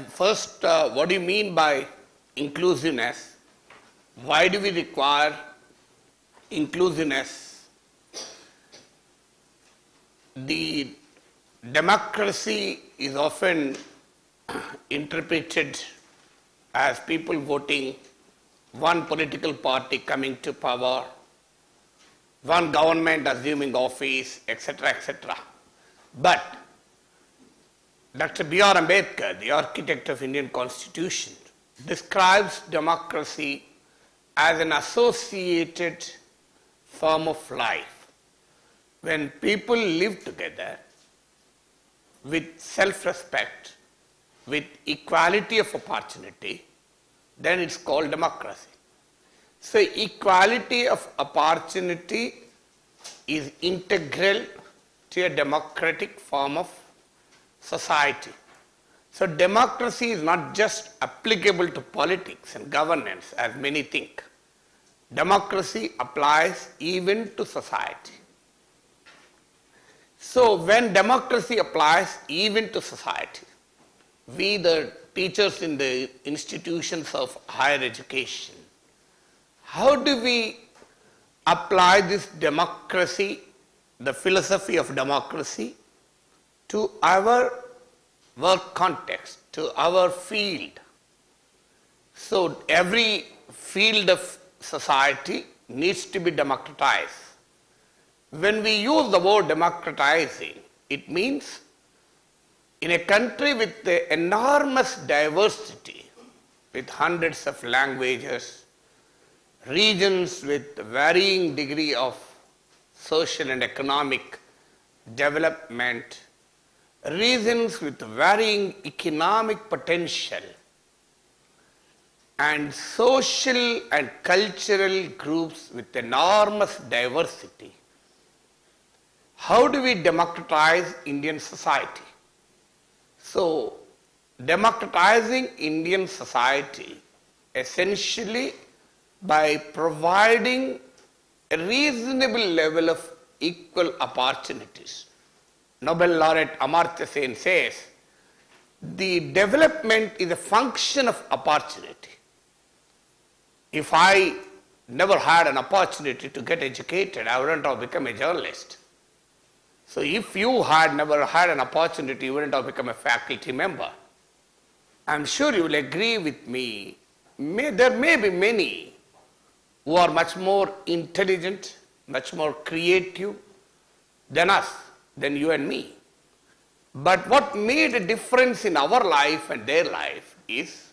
First, what do you mean by inclusiveness? Why do we require inclusiveness? The democracy is often interpreted as people voting, one political party coming to power, one government assuming office, etc., etc. But Dr. B.R. Ambedkar, the architect of Indian Constitution, describes democracy as an associated form of life. When people live together with self-respect, with equality of opportunity, then it's called democracy. So equality of opportunity is integral to a democratic form of society. So democracy is not just applicable to politics and governance as many think. Democracy applies even to society. So when democracy applies even to society, we the teachers in the institutions of higher education, how do we apply this democracy, the philosophy of democracy, to our work context, to our field? So every field of society needs to be democratized. When we use the word democratizing, it means in a country with the enormous diversity, with hundreds of languages, regions with varying degree of social and economic development, regions with varying economic potential, and social and cultural groups with enormous diversity. How do we democratize Indian society? So, democratizing Indian society essentially by providing a reasonable level of equal opportunities. Nobel laureate Amartya Sen says, the development is a function of opportunity. If I never had an opportunity to get educated, I wouldn't have become a journalist. So if you had never had an opportunity, you wouldn't have become a faculty member. I'm sure you will agree with me, there may be many who are much more intelligent, much more creative than us, than you and me. But what made a difference in our life and their life is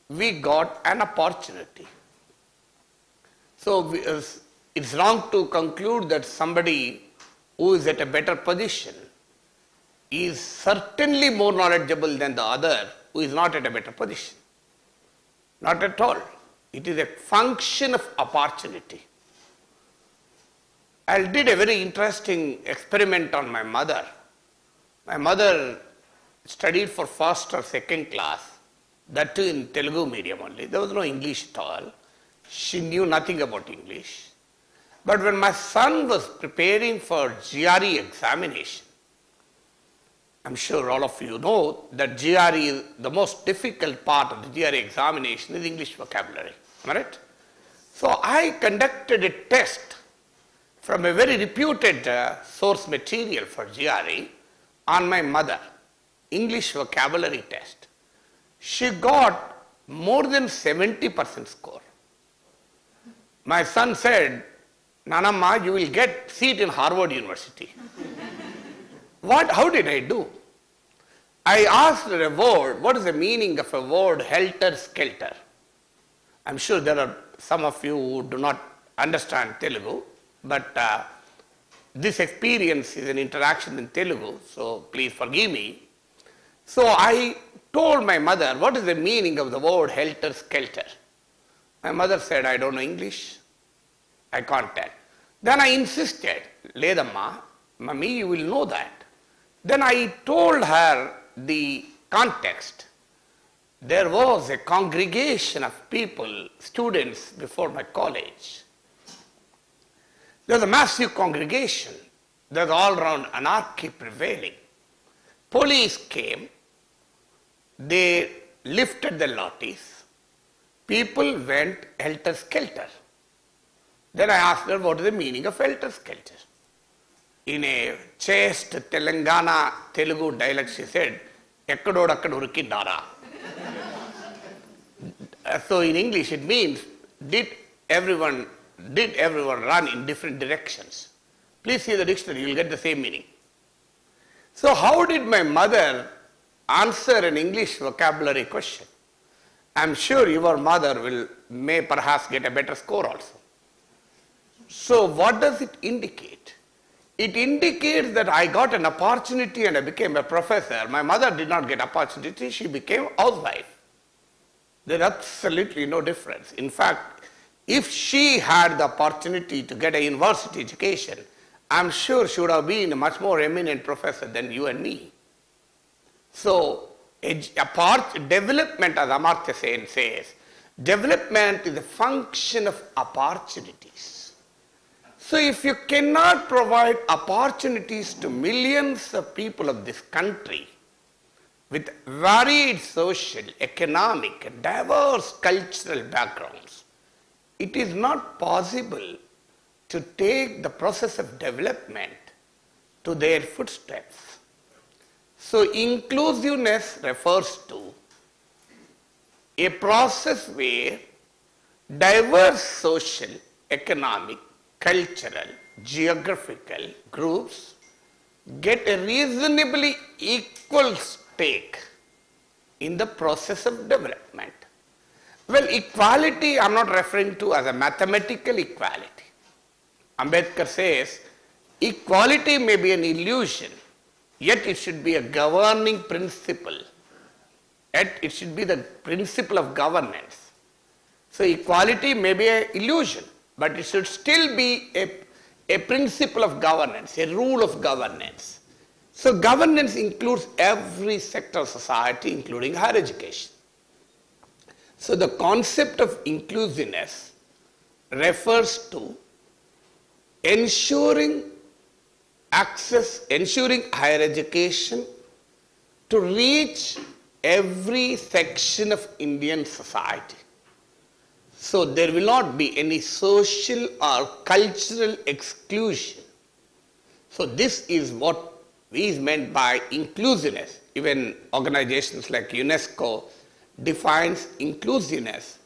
we got an opportunity. So it's wrong to conclude that somebody who is at a better position is certainly more knowledgeable than the other who is not at a better position. Not at all. It is a function of opportunity. I did a very interesting experiment on my mother. My mother studied for first or second class, that too in Telugu medium only. There was no English at all. She knew nothing about English. But when my son was preparing for GRE examination, I'm sure all of you know that GRE is the most difficult part of the GRE examination is English vocabulary. Am I right? So I conducted a test from a very reputed source material for GRE on my mother, English vocabulary test. She got more than 70% score. My son said, Nanamma, you will get seat in Harvard University. How did I do? I asked her a word, what is the meaning of a word helter-skelter? I'm sure there are some of you who do not understand Telugu, but this experience is an interaction in Telugu, so please forgive me. So I told my mother, what is the meaning of the word helter-skelter? My mother said, I don't know English, I can't tell. Then I insisted, Ledamma, Mummy, you will know that. Then I told her the context. There was a congregation of people, students before my college. There was a massive congregation. There was all around anarchy prevailing. Police came they lifted the lathis. People went helter-skelter. Then I asked her what is the meaning of helter-skelter. In a chaste Telangana Telugu dialect, she said, "Ekkadodakkadu urikindara." So in English it means, did everyone run in different directions? Please see the dictionary, you will get the same meaning. So how did my mother answer an English vocabulary question? I am sure your mother may perhaps get a better score also. So what does it indicate? It indicates that I got an opportunity and I became a professor. My mother did not get opportunity, she became a housewife. There is absolutely no difference. In fact, if she had the opportunity to get a university education, I am sure she would have been a much more eminent professor than you and me. So, development, as Amartya Sen says, development is a function of opportunities. So, if you cannot provide opportunities to millions of people of this country with varied social, economic, diverse cultural backgrounds, it is not possible to take the process of development to their footsteps. So inclusiveness refers to a process where diverse social, economic, cultural, geographical groups get a reasonably equal stake in the process of development. Well, equality I am not referring to as a mathematical equality. Ambedkar says, equality may be an illusion, yet it should be a governing principle. Yet it should be the principle of governance. So equality may be an illusion, but it should still be a principle of governance, a rule of governance. So governance includes every sector of society, including higher education. So the concept of inclusiveness refers to ensuring access, ensuring higher education to reach every section of Indian society. So there will not be any social or cultural exclusion. So this is what is meant by inclusiveness. Even organizations like UNESCO defines inclusiveness.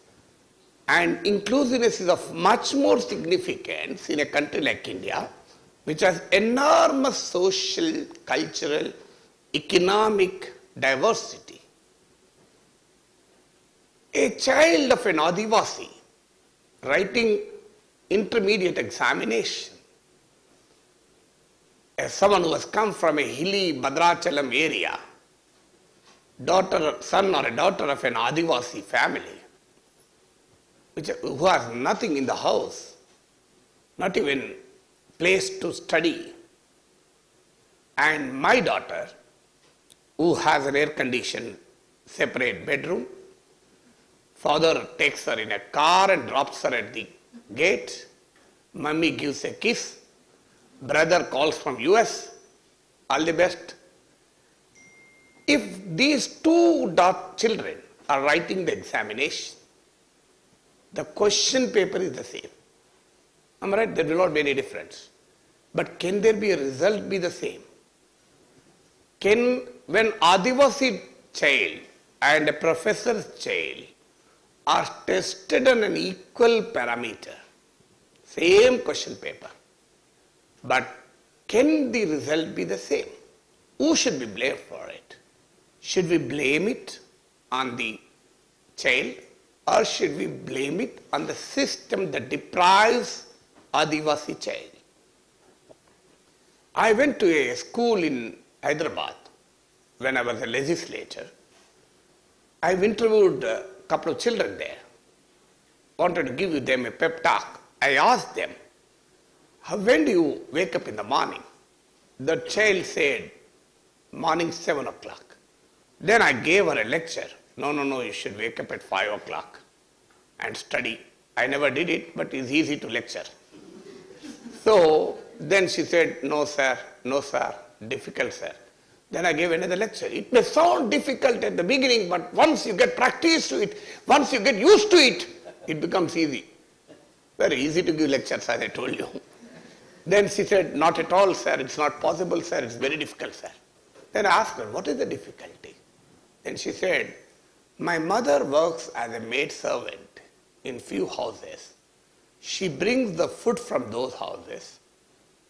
And inclusiveness is of much more significance in a country like India, which has enormous social, cultural, economic diversity. A child of an Adivasi writing intermediate examination, as someone who has come from a hilly Bhadrachalam area, son or a daughter of an Adivasi family, who has nothing in the house, not even place to study, and my daughter, who has an air-conditioned separate bedroom, father takes her in a car and drops her at the gate, mummy gives a kiss, brother calls from US, all the best. If these two children are writing the examination, the question paper is the same. Am I right? There will not be any difference. But can there be a result be the same? When Adivasi child and a professor's child are tested on an equal parameter, same question paper, but can the result be the same? Who should be blamed for it? Should we blame it on the child, or should we blame it on the system that deprives Adivasi child? I went to a school in Hyderabad when I was a legislator. I interviewed a couple of children there. Wanted to give them a pep talk. I asked them, when do you wake up in the morning? The child said, morning 7 o'clock. Then I gave her a lecture. No, you should wake up at 5 o'clock and study. I never did it, but it's easy to lecture. So then she said, no sir, difficult sir. Then I gave another lecture. It may sound difficult at the beginning, but once you get practice to it, once you get used to it, it becomes easy. Very easy to give lectures, as I told you. Then she said, not at all, sir. It's not possible, sir. It's very difficult, sir. Then I asked her, what is the difficulty? Then she said, my mother works as a maid servant in few houses. She brings the food from those houses.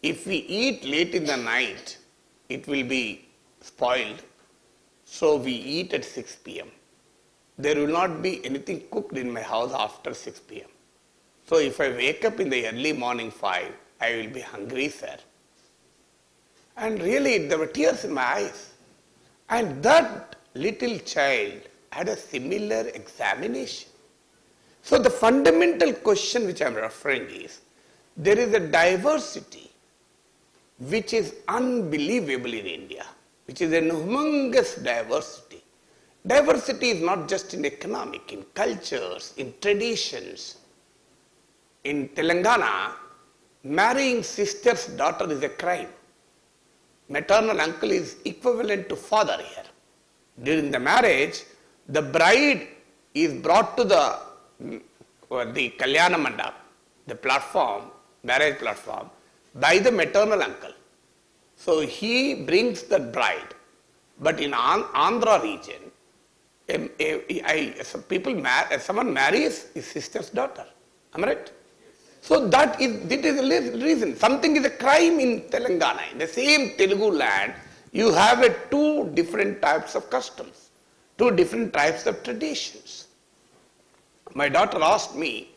If we eat late in the night, it will be spoiled. So we eat at 6 p.m. There will not be anything cooked in my house after 6 p.m. So if I wake up in the early morning 5, I will be hungry, sir. And really, there were tears in my eyes. And that little child had a similar examination. So the fundamental question which I am referring is, there is a diversity which is unbelievable in India, which is an humongous diversity. Diversity is not just in economic, in cultures, in traditions. In Telangana, marrying sister's daughter is a crime. Maternal uncle is equivalent to father here. During the marriage, the bride is brought to the Kalyana Mandap, the platform, marriage platform, by the maternal uncle. So he brings the bride. But in Andhra region, someone marries his sister's daughter. Am I right? So that is the reason. Something is a crime in Telangana. In the same Telugu land, you have two different types of customs, two different types of traditions. My daughter asked me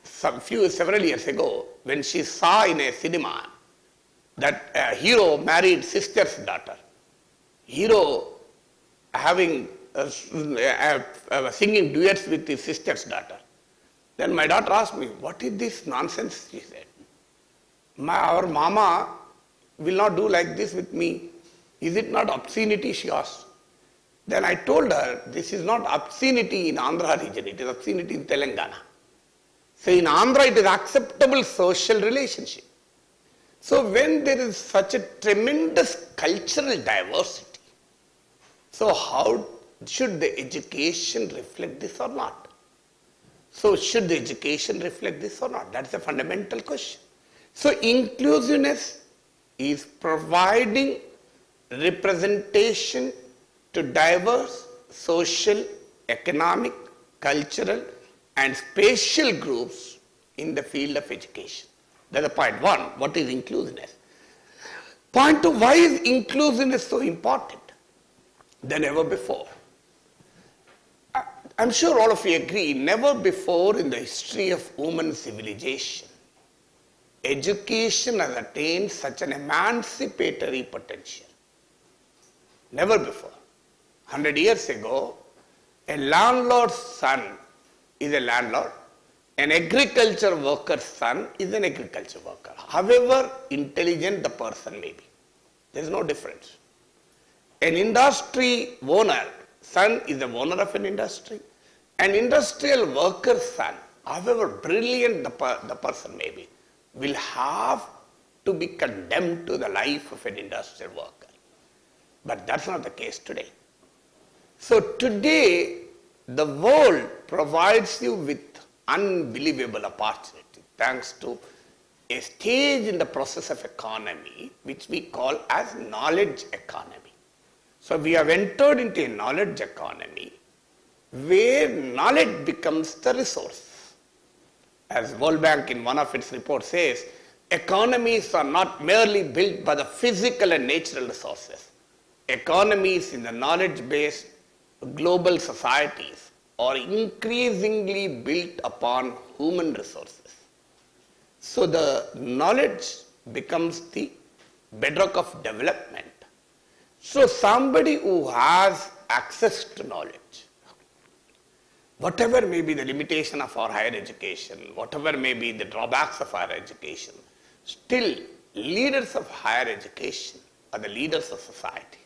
several years ago, when she saw in a cinema that a hero married sister's daughter, hero having singing duets with his sister's daughter. Then my daughter asked me, what is this nonsense? She said, our mama will not do like this with me. Is it not obscenity? She asked. Then I told her, this is not obscenity in Andhra region, it is obscenity in Telangana. So in Andhra it is acceptable social relationship. So when there is such a tremendous cultural diversity, so how should the education reflect this or not? So should the education reflect this or not? That's a fundamental question. So inclusiveness is providing representation to diverse social, economic, cultural and spatial groups in the field of education. That's the point one. What is inclusiveness? Point two, why is inclusiveness so important than ever before? I'm sure all of you agree, never before in the history of human civilization, education has attained such an emancipatory potential. Never before. 100 years ago, a landlord's son is a landlord, an agriculture worker's son is an agriculture worker. However intelligent the person may be, there is no difference. An industry owner son is the owner of an industry. An industrial worker's son, however brilliant the person may be, will have to be condemned to the life of an industrial worker. But that's not the case today. So today, the world provides you with unbelievable opportunity thanks to a stage in the process of economy which we call as knowledge economy. So we have entered into a knowledge economy where knowledge becomes the resource. As World Bank in one of its reports says, economies are not merely built by the physical and natural resources. Economies in the knowledge-based global societies are increasingly built upon human resources. So the knowledge becomes the bedrock of development. So somebody who has access to knowledge, whatever may be the limitation of our higher education, whatever may be the drawbacks of higher education, still leaders of higher education are the leaders of society.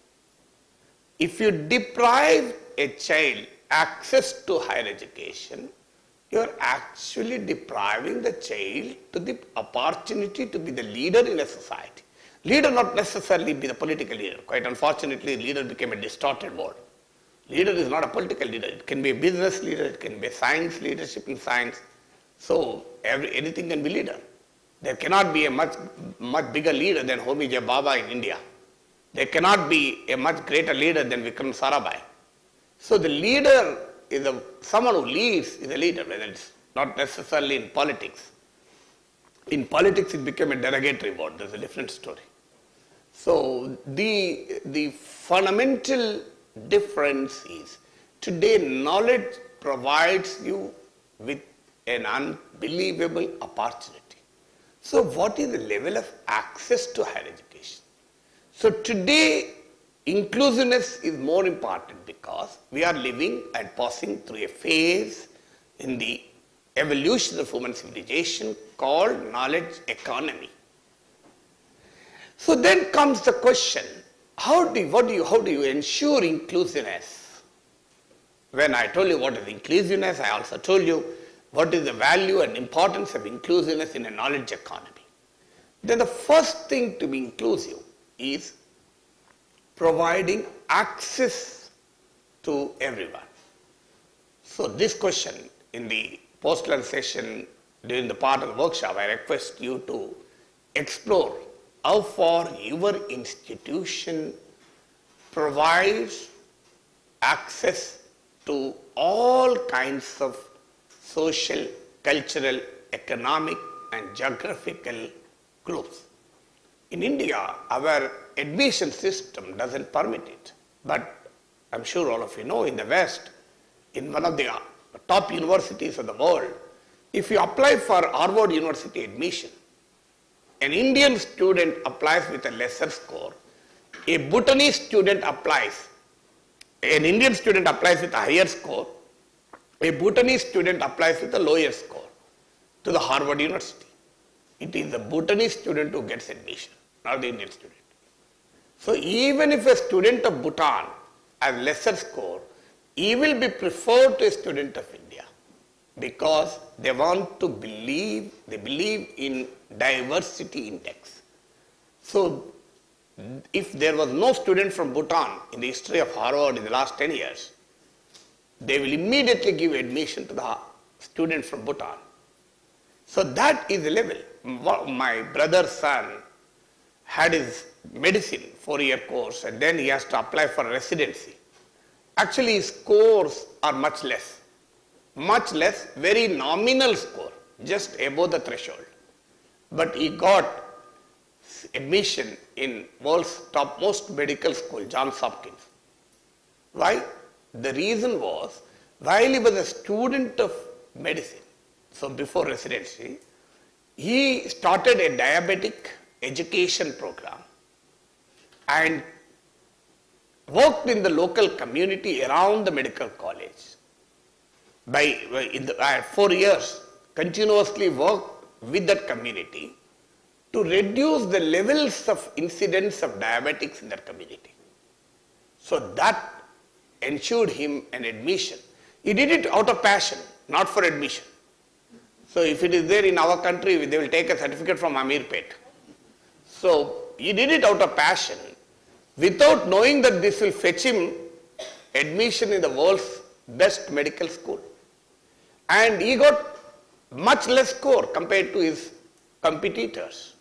If you deprive a child access to higher education, you are actually depriving the child to the opportunity to be the leader in a society. Leader not necessarily be the political leader. Quite unfortunately, leader became a distorted word. Leader is not a political leader. It can be a business leader, it can be a science leadership in science. So anything can be leader. There cannot be a much bigger leader than Homi J. Bhabha in India. There cannot be a much greater leader than Vikram Sarabhai. So the leader is someone who leads is a leader, whether it's not necessarily in politics. In politics, it became a derogatory word. There's a different story. So the fundamental difference is today knowledge provides you with an unbelievable opportunity. So what is the level of access to higher education? So today inclusiveness is more important because we are living and passing through a phase in the evolution of human civilization called knowledge economy. So then comes the question, how do you ensure inclusiveness? When I told you what is inclusiveness, I also told you what is the value and importance of inclusiveness in a knowledge economy. Then the first thing to be inclusive is providing access to everyone. So this question in the post-lunch session during the part of the workshop, I request you to explore how far your institution provides access to all kinds of social, cultural, economic and geographical groups. In India, our admission system doesn't permit it. But I'm sure all of you know, in the West, in one of the top universities of the world, if you apply for Harvard University admission, an Indian student applies with a lesser score, a Bhutanese student applies, an Indian student applies with a higher score, a Bhutanese student applies with a lower score to the Harvard University. It is the Bhutanese student who gets admission, not the Indian student. So even if a student of Bhutan has lesser score, he will be preferred to a student of India because they believe in diversity index. So if there was no student from Bhutan in the history of Harvard in the last 10 years, they will immediately give admission to the student from Bhutan. So that is the level. My brother's son had his medicine 4-year course and then he has to apply for residency. Actually his scores are much less, very nominal score, just above the threshold. But he got admission in world's topmost medical school, Johns Hopkins. Why? The reason was, while he was a student of medicine, so before residency, he started a diabetic education program and worked in the local community around the medical college. In 4 years, continuously worked with that community to reduce the levels of incidence of diabetics in that community. So that ensured him an admission. He did it out of passion, not for admission. So if it is there in our country, they will take a certificate from Amirpet. So he did it out of passion without knowing that this will fetch him admission in the world's best medical school. And he got much less score compared to his competitors.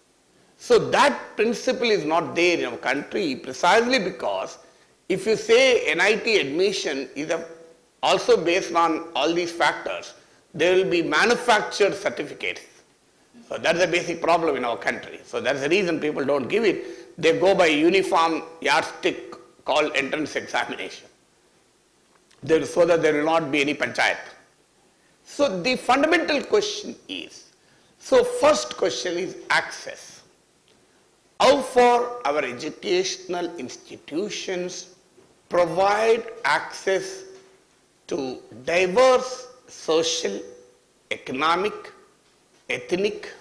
So that principle is not there in our country precisely because if you say NIT admission is also based on all these factors, there will be manufactured certificates. So that's a basic problem in our country. So that's the reason people don't give it. They go by uniform yardstick called entrance examination. So that there will not be any panchayat. So the fundamental question is, so first question is access. How far our educational institutions provide access to diverse social, economic, ethnic,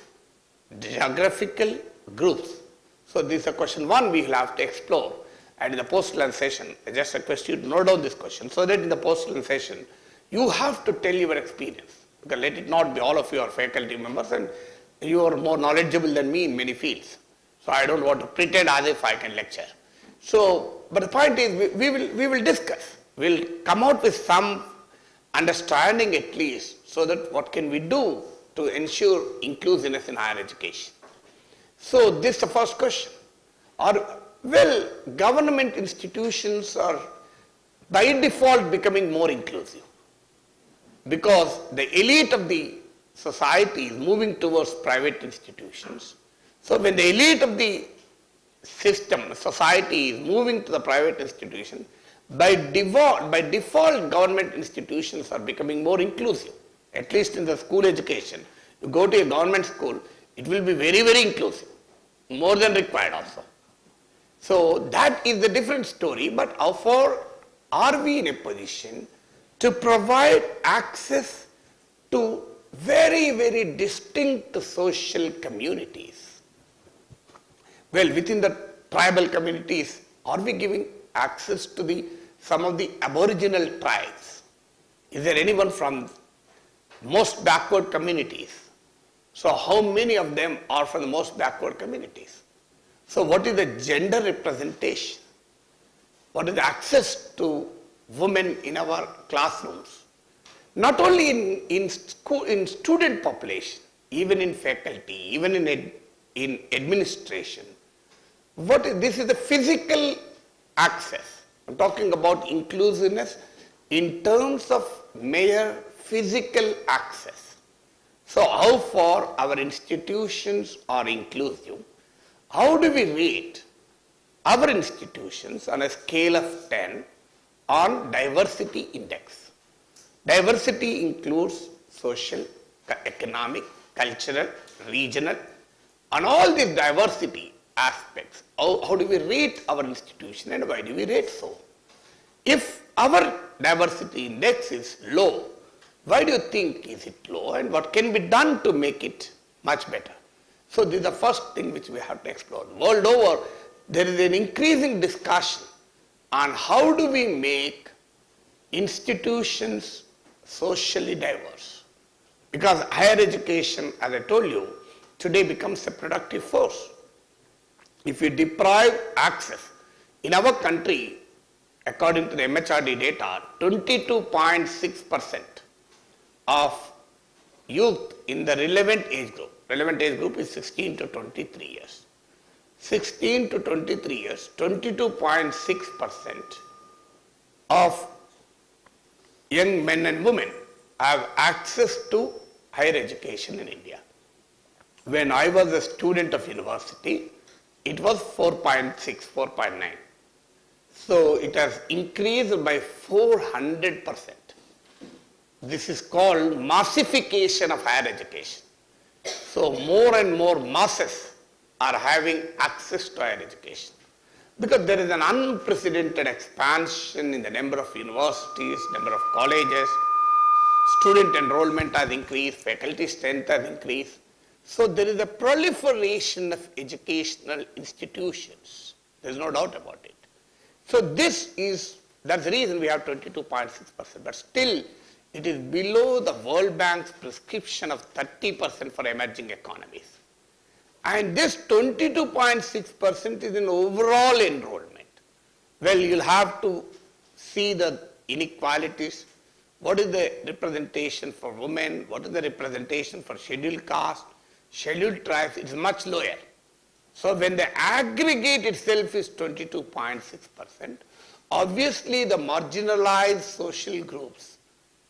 geographical groups. So this is a question one we will have to explore. And in the post-lunch session, I just request you to note down this question so that in the post-lunch session, you have to tell your experience. Because let it not be all of you are faculty members and you are more knowledgeable than me in many fields. So I don't want to pretend as if I can lecture. So, but the point is we will discuss. We'll come out with some understanding at least, so that what can we do to ensure inclusiveness in higher education. So this is the first question. Well, government institutions are by default becoming more inclusive, because the elite of the society is moving towards private institutions. So when the elite of the system, society is moving to the private institution, by default government institutions are becoming more inclusive. At least in the school education, you go to a government school, it will be very, very inclusive, more than required also. So that is the different story, but how far are we in a position to provide access to very, very distinct social communities? Well, within the tribal communities, are we giving access to some of the aboriginal tribes? Is there anyone from most backward communities? So how many of them are from the most backward communities? So what is the gender representation? What is the access to women in our classrooms? Not only in student population, even in faculty, even in administration. This is the physical access. I'm talking about inclusiveness in terms of mere physical access. So how far our institutions are inclusive? How do we rate our institutions on a scale of 10 on diversity index? Diversity includes social, economic, cultural, regional, and all these diversity aspects. How do we rate our institution, and why do we rate so? If our diversity index is low, why do you think is it low, and what can be done to make it much better? So this is the first thing which we have to explore. World over, there is an increasing discussion on how do we make institutions socially diverse. Because higher education, as I told you, today becomes a productive force. If you deprive access, in our country, according to the MHRD data, 22.6% of youth in the relevant age group is 16 to 23 years. 16 to 23 years, 22.6% of young men and women have access to higher education in India. When I was a student of university, it was 4.6, 4.9. So it has increased by 400%. This is called massification of higher education. So more and more masses are having access to higher education, because there is an unprecedented expansion in the number of universities, number of colleges, student enrollment has increased, faculty strength has increased. So there is a proliferation of educational institutions. There is no doubt about it. So that's the reason we have 22.6%, but still it is below the World Bank's prescription of 30% for emerging economies. And this 22.6% is in overall enrollment. Well, you'll have to see the inequalities. What is the representation for women? What is the representation for scheduled caste, scheduled tribes? It's much lower. So when the aggregate itself is 22.6%, obviously the marginalized social groups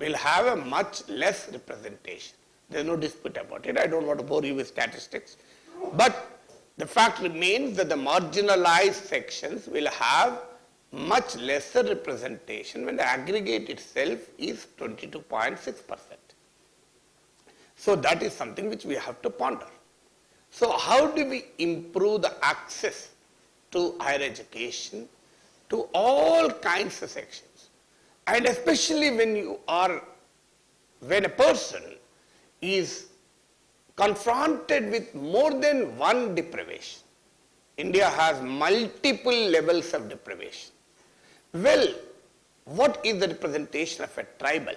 will have a much less representation. There's no dispute about it. I don't want to bore you with statistics. But the fact remains that the marginalized sections will have much lesser representation when the aggregate itself is 22.6%. So that is something which we have to ponder. So how do we improve the access to higher education to all kinds of sections? And especially when a person is confronted with more than one deprivation. India has multiple levels of deprivation. Well, what is the representation of a tribal?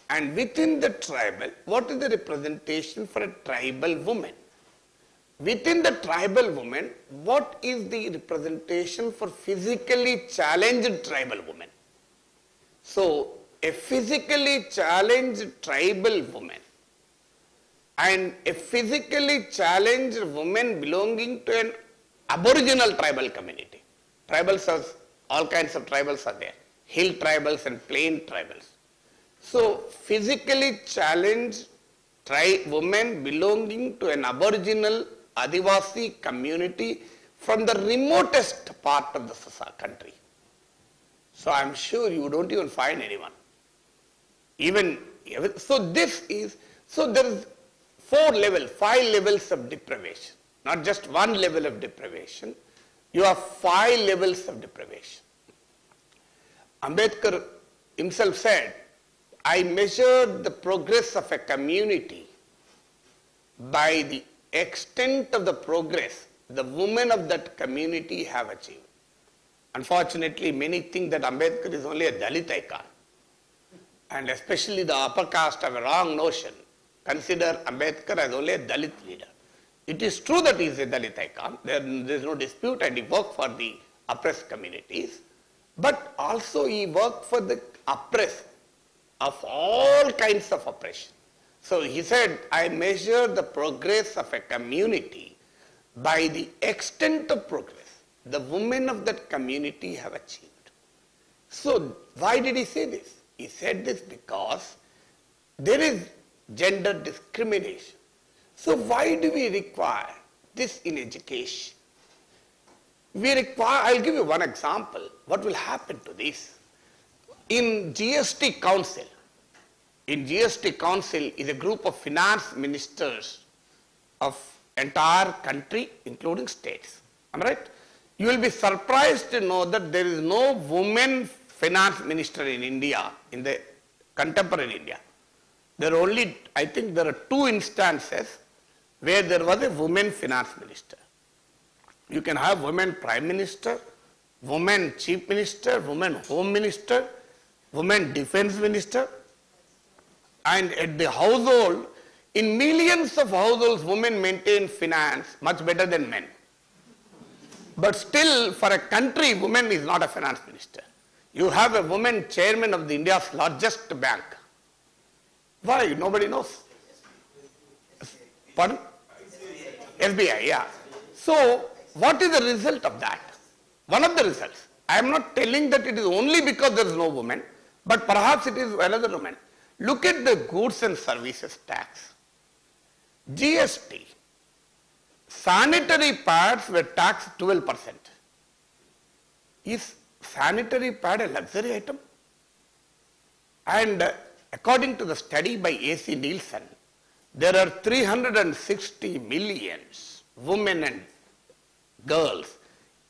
And within the tribal, what is the representation for a tribal woman? within the tribal women, what is the representation for physically challenged tribal women? So, a physically challenged tribal woman and a physically challenged woman belonging to an aboriginal tribal community. Tribals are, all kinds of tribals are there, hill tribals and plain tribals. So, physically challenged women belonging to an aboriginal Adivasi community from the remotest part of the country. So, I am sure you don't even find anyone. So there is 5 levels of deprivation, not just one level of deprivation. You have 5 levels of deprivation. Ambedkar himself said, I measured the progress of a community by the extent of the progress the women of that community have achieved. Unfortunately, many think that Ambedkar is only a Dalit icon. And especially the upper caste have a wrong notion. Consider Ambedkar as only a Dalit leader. It is true that he is a Dalit icon. There is no dispute, and he worked for the oppressed communities. But also he worked for the oppressed of all kinds of oppression. So he said, I measure the progress of a community by the extent of progress the women of that community have achieved. So why did he say this? He said this because there is gender discrimination. So why do we require this in education? I'll give you one example. What will happen to this? In GST Council is a group of finance ministers of entire country, including states. Am I right? You will be surprised to know that there is no woman finance minister in India, in the contemporary India. I think there are 2 instances where there was a woman finance minister. You can have woman prime minister, woman chief minister, woman home minister, woman defense minister, and at the household, in millions of households, women maintain finance much better than men. But still, for a country, woman is not a finance minister. You have a woman chairman of the India's largest bank. Why? Nobody knows. Pardon? SBI, yeah. So, what is the result of that? One of the results. I am not telling that it is only because there is no woman, but perhaps it is another woman. Look at the goods and services tax. GST. Sanitary pads were taxed 12%. Is sanitary pad a luxury item? And according to the study by AC Nielsen, there are 360 million women and girls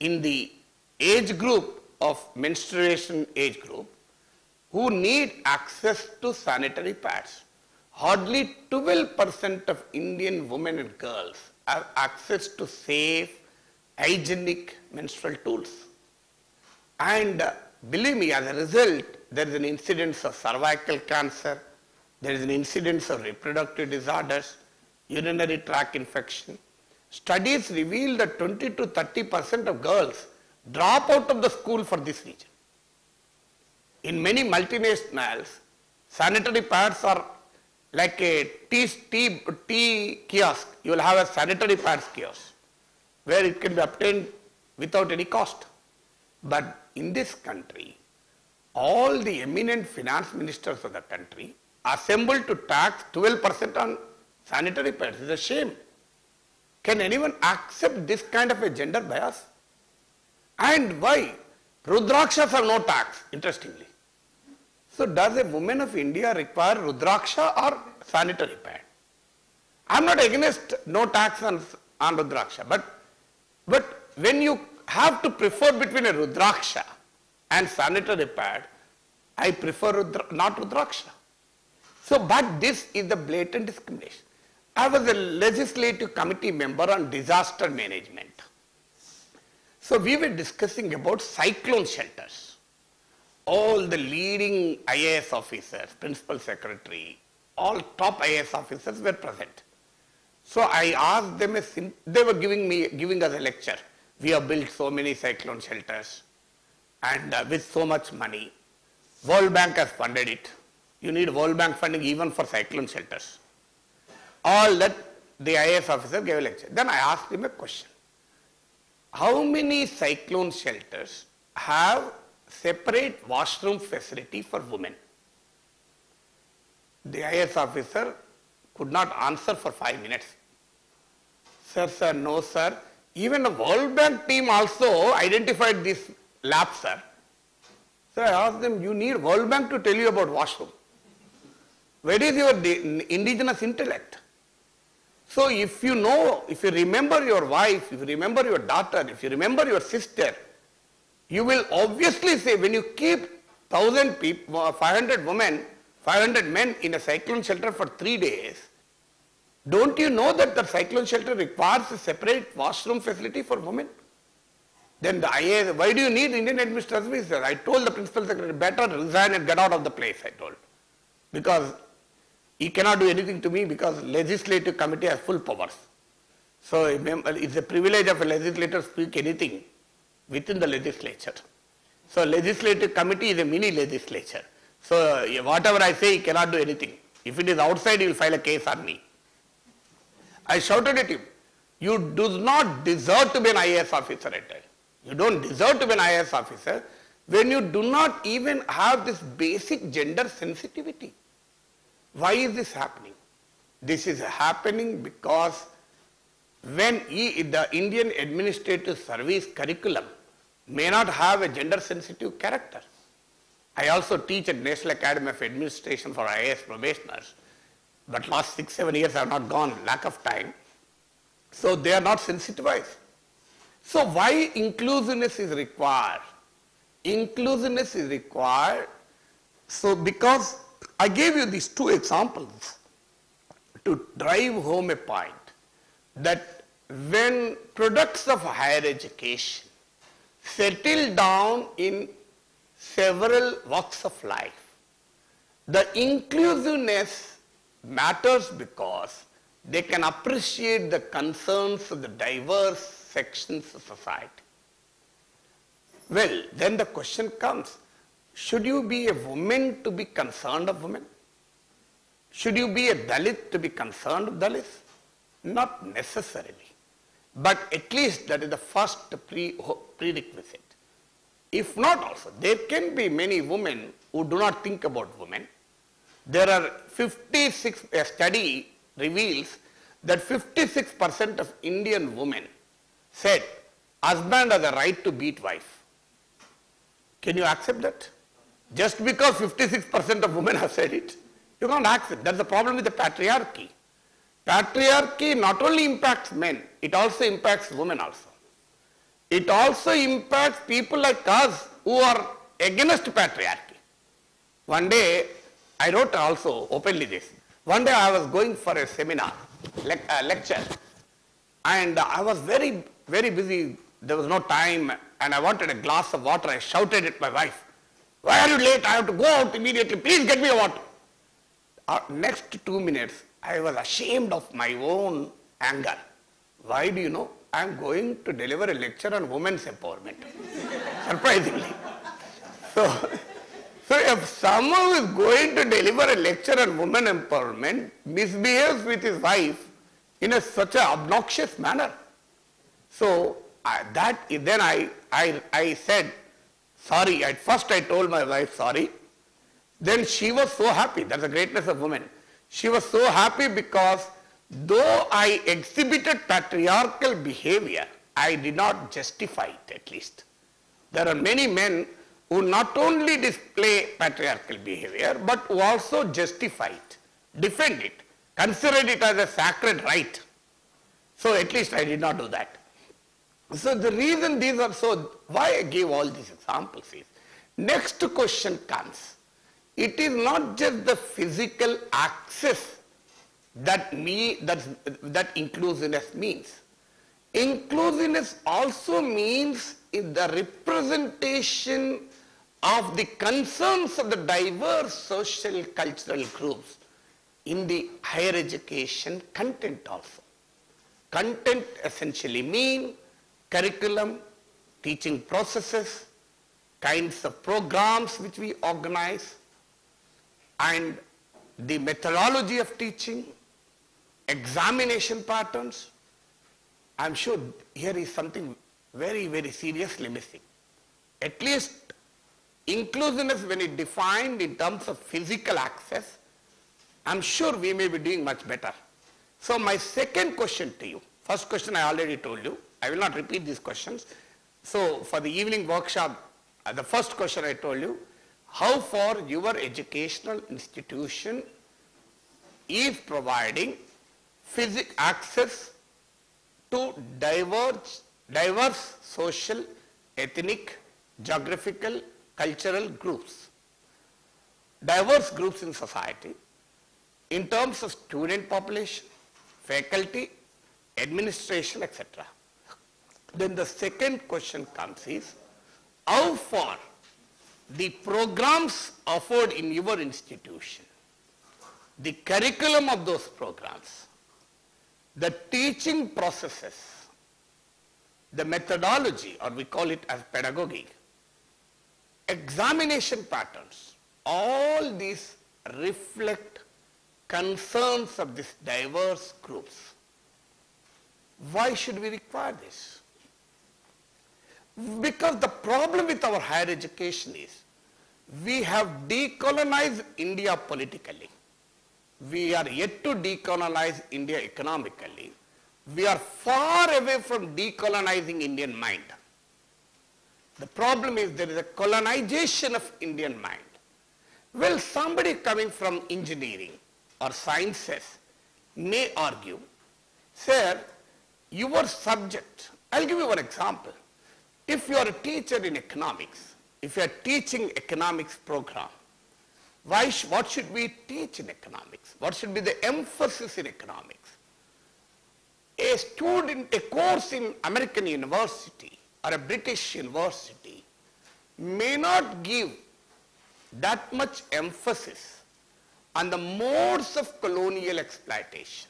in the age group of menstruation age group who need access to sanitary pads. Hardly 12% of Indian women and girls have access to safe, hygienic menstrual tools. And believe me, as a result, there is an incidence of cervical cancer, there is an incidence of reproductive disorders, urinary tract infection. Studies reveal that 20 to 30% of girls drop out of the school for this reason. In many multinationals, sanitary pads are like a tea kiosk. You will have a sanitary pads kiosk where it can be obtained without any cost. But in this country, all the eminent finance ministers of the country assembled to tax 12% on sanitary pads. It's a shame. Can anyone accept this kind of a gender bias? And why? Rudrakshas have no tax, interestingly. So does a woman of India require Rudraksha or sanitary pad? I am not against no tax on Rudraksha, but when you have to prefer between a Rudraksha and sanitary pad, I prefer not Rudraksha. So, but this is the blatant discrimination. I was a legislative committee member on disaster management. So we were discussing about cyclone shelters. All the leading IAS officers, principal secretary, all top IAS officers were present. So I asked them, they were giving us a lecture. We have built so many cyclone shelters and with so much money. World Bank has funded it. You need World Bank funding even for cyclone shelters. All that the IAS officer gave a lecture. Then I asked him a question. How many cyclone shelters have separate washroom facility for women? The IAS officer could not answer for 5 minutes. Sir, no sir. Even the World Bank team also identified this lapse, sir. So I asked them, you need World Bank to tell you about washroom. Where is your indigenous intellect? So if you know, if you remember your wife, if you remember your daughter, if you remember your sister, you will obviously say when you keep 1,000 people, 500 women, 500 men in a cyclone shelter for 3 days, don't you know that the cyclone shelter requires a separate washroom facility for women? Then the IAS, why do you need Indian Administrative Services? I told the Principal Secretary, better resign and get out of the place, I told. Because he cannot do anything to me because legislative committee has full powers. So it's a privilege of a legislator to speak anything within the legislature. So legislative committee is a mini legislature. So whatever I say, he cannot do anything. If it is outside, he will file a case on me. I shouted at him, you do not deserve to be an IAS officer at all. You don't deserve to be an IAS officer when you do not even have this basic gender sensitivity. Why is this happening? This is happening because when the Indian Administrative Service curriculum may not have a gender sensitive character. I also teach at National Academy of Administration for IAS probationers, but last 6-7 years I have not gone, lack of time. So they are not sensitized. So why inclusiveness is required? Inclusiveness is required so because I gave you these 2 examples to drive home a point that when products of higher education settle down in several walks of life, the inclusiveness matters because they can appreciate the concerns of the diverse sections of society. Well, then the question comes, should you be a woman to be concerned of women? Should you be a Dalit to be concerned of Dalits? Not necessarily. But at least that is the first prerequisite. If not also, there can be many women who do not think about women. There are a study reveals that 56% of Indian women said husband has a right to beat wife. Can you accept that? Just because 56% of women have said it, you can't accept. That's the problem with the patriarchy. Patriarchy not only impacts men, it also impacts women also. It also impacts people like us who are against patriarchy. One day, I wrote also openly this. One day I was going for a seminar, lecture, and I was very, very busy. There was no time and I wanted a glass of water. I shouted at my wife, "Why are you late? I have to go out immediately. Please get me a water." Next 2 minutes, I was ashamed of my own anger. Why do you know? I am going to deliver a lecture on women's empowerment. Surprisingly. So if someone is going to deliver a lecture on women empowerment, misbehaves with his wife in such an obnoxious manner. So then I said, sorry. At first I told my wife sorry. Then she was so happy. That's the greatness of women. She was so happy because though I exhibited patriarchal behavior, I did not justify it at least. There are many men who not only display patriarchal behavior, but who also justify it, defend it, consider it as a sacred right. So at least I did not do that. So the reason these are why I gave all these examples is, next question comes. It is not just the physical access that inclusiveness means. Inclusiveness also means in the representation of the concerns of the diverse social cultural groups in the higher education content also. content essentially mean? Curriculum, teaching processes, kinds of programs which we organize, and the methodology of teaching, examination patterns. I'm sure here is something very, very seriously missing. At least inclusiveness, when it defined in terms of physical access, I'm sure we may be doing much better. So my second question to you, first question I already told you, I will not repeat these questions. So for the evening workshop, the first question I told you, how far your educational institution is providing access to diverse social, ethnic, geographical, cultural groups, diverse groups in society, in terms of student population, faculty, administration, etc. Then the second question comes is, how far the programs offered in your institution, the curriculum of those programs, the teaching processes, the methodology, or we call it as pedagogy, examination patterns, all these reflect concerns of these diverse groups. Why should we require this? Because the problem with our higher education is we have decolonized India politically. We are yet to decolonize India economically. We are far away from decolonizing Indian mind. The problem is there is a colonization of Indian mind. Well, somebody coming from engineering or sciences may argue, sir, your subject, I'll give you one example. If you are a teacher in economics, if you are teaching economics program, what should we teach in economics? What should be the emphasis in economics? A student, a course in American university or a British university may not give that much emphasis on the modes of colonial exploitation.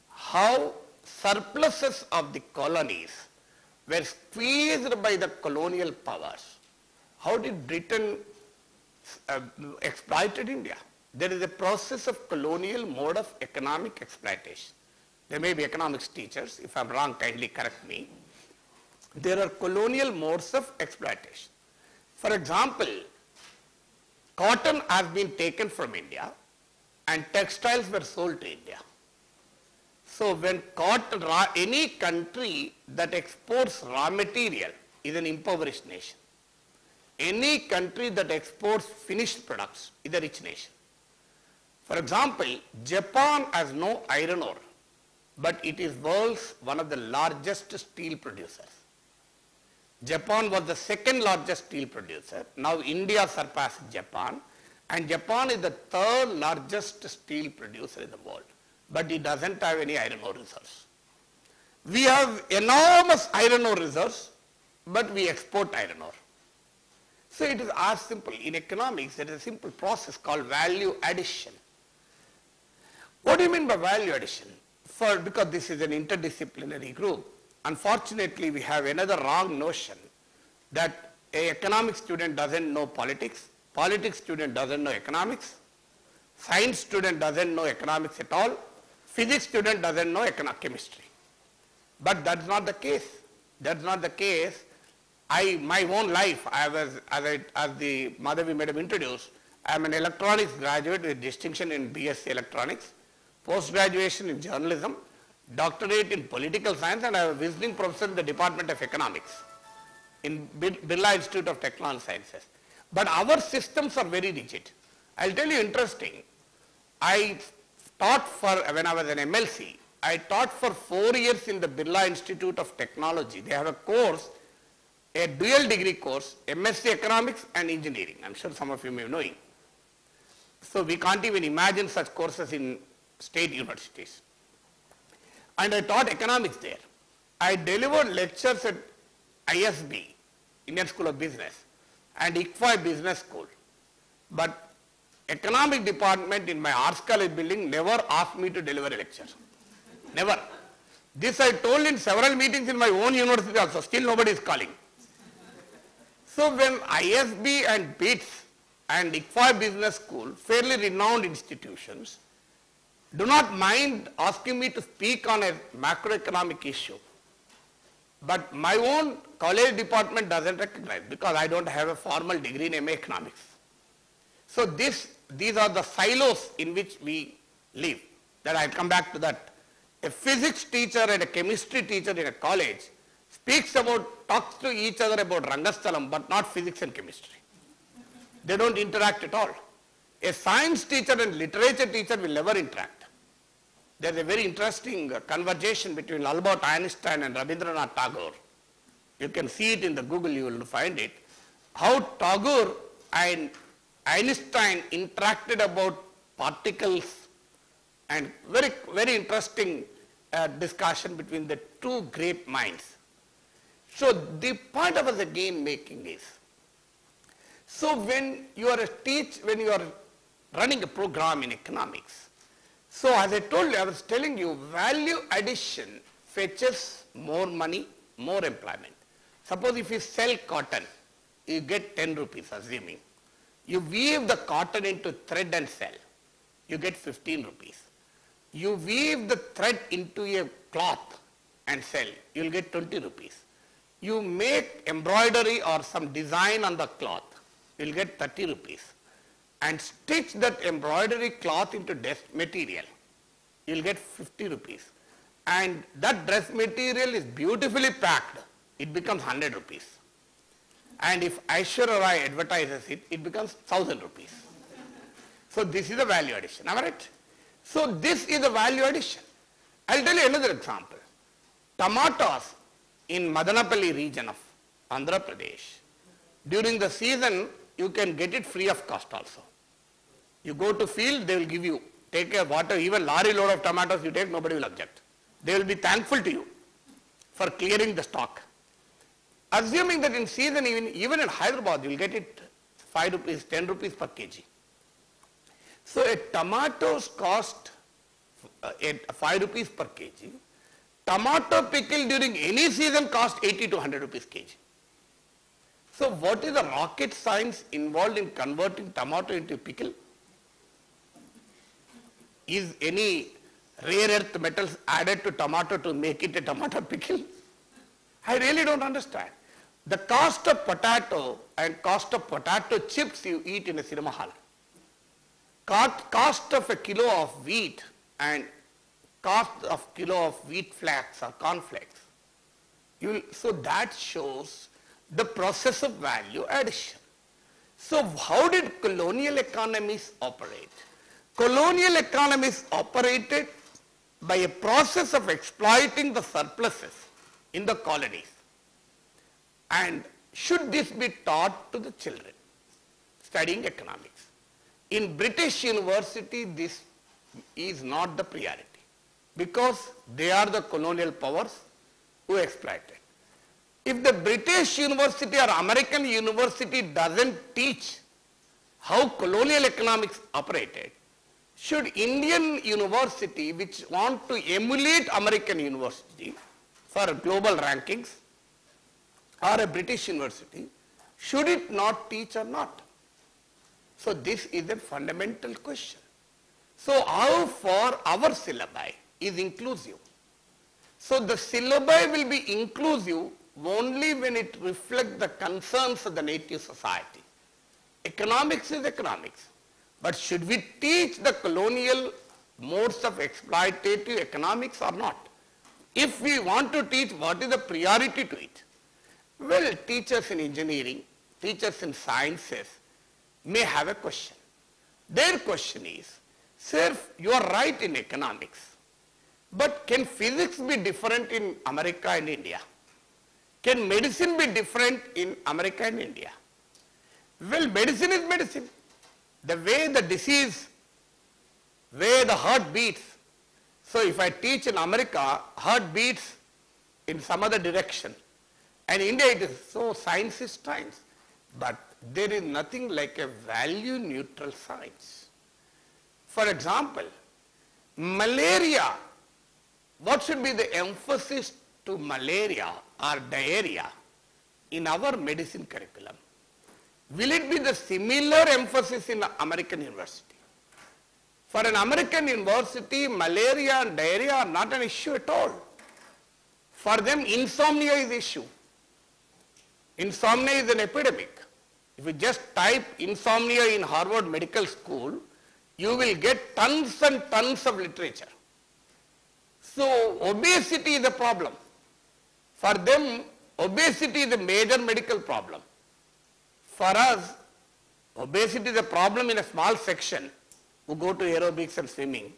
How surpluses of the colonies were squeezed by the colonial powers. How did Britain exploited India? There is a process of colonial mode of economic exploitation. There may be economics teachers, if I'm wrong, kindly correct me. There are colonial modes of exploitation. For example, cotton has been taken from India and textiles were sold to India. So when cotton, any country that exports raw material is an impoverished nation. Any country that exports finished products is a rich nation. For example, Japan has no iron ore, but it is world's one of the largest steel producers. Japan was the second largest steel producer. Now India surpassed Japan, and Japan is the third largest steel producer in the world, but it doesn't have any iron ore reserves. We have enormous iron ore reserves, but we export iron ore. So it is as simple. In economics, there is a simple process called value addition. What do you mean by value addition? Because this is an interdisciplinary group, unfortunately we have another wrong notion that an economics student doesn't know politics, politics student doesn't know economics, science student doesn't know economics at all, physics student doesn't know chemistry. But that's not the case. That's not the case. My own life, as the Madhavi Madam introduced, I am an electronics graduate with distinction in BSc Electronics, post-graduation in journalism, doctorate in political science, and I am a visiting professor in the Department of Economics in Birla Institute of Technology Sciences. But our systems are very rigid. I'll tell you interesting. I taught when I was an MLC, I taught for 4 years in the Birla Institute of Technology. They have a course, a dual degree course, MSc Economics and Engineering. I'm sure some of you may be knowing. So we can't even imagine such courses in state universities. And I taught economics there. I delivered lectures at ISB, Indian School of Business, and ICFI Business School. But economic department in my arts college building never asked me to deliver a lecture. Never. This I told in several meetings in my own university also, still nobody is calling. So when ISB and BITS and ICFI Business School, fairly renowned institutions, do not mind asking me to speak on a macroeconomic issue, but my own college department doesn't recognize because I don't have a formal degree in MA Economics. So these are the silos in which we live. That I'll come back to that. A physics teacher and a chemistry teacher in a college talks to each other about Rangasthalam, but not physics and chemistry. They don't interact at all. A science teacher and literature teacher will never interact. There's a very interesting conversation between Albert Einstein and Rabindranath Tagore. You can see it in the Google, you will find it. How Tagore and Einstein interacted about particles, and very, very interesting discussion between the two great minds. So the point of the game making is, so when you are when you are running a program in economics, so as I told you, I was telling you, value addition fetches more money, more employment. Suppose if you sell cotton, you get 10 rupees, assuming. You weave the cotton into thread and sell, you get 15 rupees. You weave the thread into a cloth and sell, you will get 20 rupees. You make embroidery or some design on the cloth, you will get 30 rupees. And stitch that embroidery cloth into dress material, you will get 50 rupees. And that dress material is beautifully packed, it becomes 100 rupees. And if Aishwarya Rai advertises it, it becomes 1000 rupees. So this is the value addition, am I right? So this is the value addition. I'll tell you another example. Tomatoes in Madanapalli region of Andhra Pradesh, during the season you can get it free of cost also. You go to field, they will give you, take a water, even lorry load of tomatoes you take, nobody will object. They will be thankful to you for clearing the stock. Assuming that in season, even in Hyderabad, you will get it 5 rupees, 10 rupees per kg. So a tomatoes cost 5 rupees per kg. Tomato pickle during any season cost 80 to 100 rupees kg. So what is the rocket science involved in converting tomato into pickle? Is any rare earth metals added to tomato to make it a tomato pickle? I really don't understand. The cost of potato and cost of potato chips you eat in a cinema hall, cost of a kilo of wheat and cost of kilo of wheat flakes or cornflakes. So that shows the process of value addition. So how did colonial economies operate? Colonial economies operated by a process of exploiting the surpluses in the colonies. And should this be taught to the children studying economics? In British University, this is not the priority because they are the colonial powers who exploited. If the British University or American University doesn't teach how colonial economics operated, should Indian University, which want to emulate American University for global rankings, or a British University, should it not teach or not? So this is a fundamental question. So how far our syllabi is inclusive? So the syllabi will be inclusive only when it reflects the concerns of the native society. Economics is economics. But should we teach the colonial modes of exploitative economics or not? If we want to teach, what is the priority to it? Well, teachers in engineering, teachers in sciences may have a question. Their question is, sir, you are right in economics, but can physics be different in America and India? Can medicine be different in America and India? Well, medicine is medicine. The way the disease, way the heart beats. So if I teach in America, heart beats in some other direction. And India, it is so science is science. But there is nothing like a value neutral science. For example, malaria what should be the emphasis to malaria or diarrhea in our medicine curriculum? Will it be the similar emphasis in American university? For an American university, malaria and diarrhea are not an issue at all. For them, insomnia is the issue. Insomnia is an epidemic. If you just type insomnia in Harvard Medical School, you will get tons and tons of literature. So, obesity is a problem. For them, obesity is a major medical problem. For us, obesity is a problem in a small section who go to aerobics and swimming.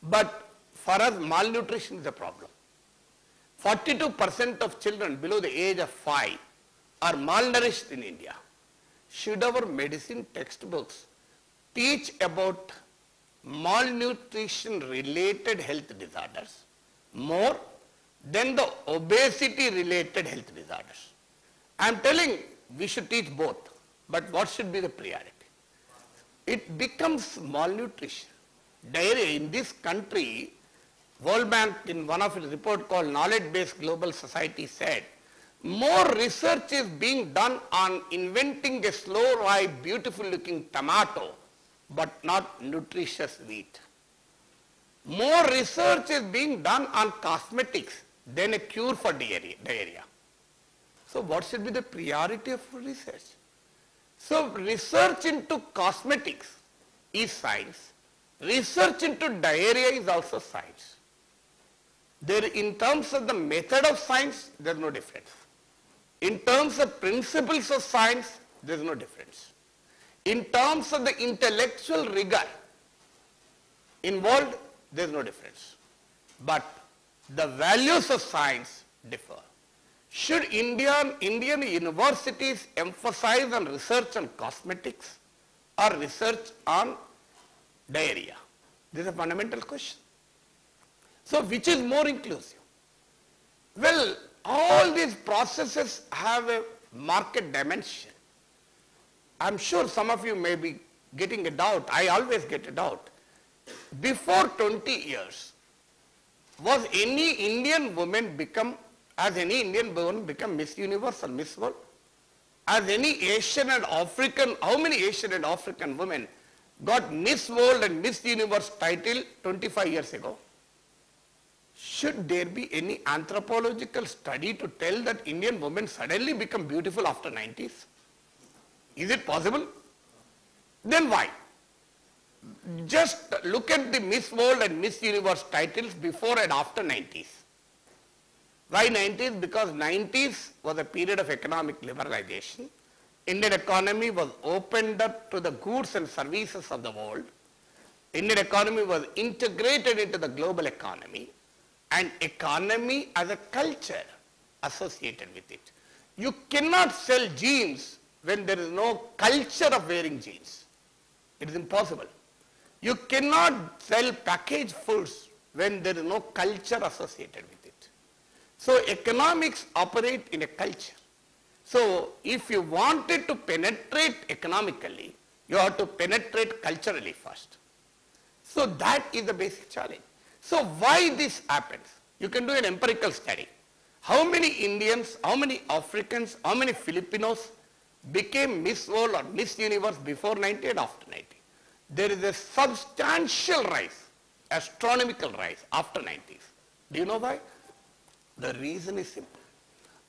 But for us, malnutrition is a problem. 42% of children below the age of 5 are malnourished in India. Should our medicine textbooks teach about malnutrition related health disorders more than the obesity related health disorders? I am telling we should teach both, but what should be the priority? It becomes malnutrition. Diarrhea in this country, World Bank in one of its report called Knowledge Based Global Society said, more research is being done on inventing a slow ripe, beautiful looking tomato, but not nutritious wheat. More research is being done on cosmetics than a cure for diarrhea. So what should be the priority of research? So research into cosmetics is science. Research into diarrhea is also science. There, in terms of the method of science, there is no difference. In terms of principles of science, there is no difference. In terms of the intellectual rigor involved, there is no difference. But the values of science differ. Should Indian universities emphasize on research on cosmetics or research on diarrhea? This is a fundamental question. So which is more inclusive? Well, all these processes have a market dimension. I am sure some of you may be getting a doubt. I always get a doubt. Before 20 years, was any Indian woman become Miss Universe or Miss World? As any Asian and African, how many Asian and African women got Miss World and Miss Universe title 25 years ago? Should there be any anthropological study to tell that Indian women suddenly become beautiful after 90s? Is it possible? Then why? Just look at the Miss World and Miss Universe titles before and after 90s. Why 90s? Because 90s was a period of economic liberalization. Indian economy was opened up to the goods and services of the world. Indian economy was integrated into the global economy, and economy as a culture associated with it. You cannot sell jeans when there is no culture of wearing jeans. It is impossible. You cannot sell packaged foods when there is no culture associated with it. So economics operate in a culture. So if you wanted to penetrate economically, you have to penetrate culturally first. So that is the basic challenge. So why this happens? You can do an empirical study. How many Indians, how many Africans, how many Filipinos became Miss World or Miss Universe before 90 and after 90? There is a substantial rise, astronomical rise after 90s. Do you know why? The reason is simple.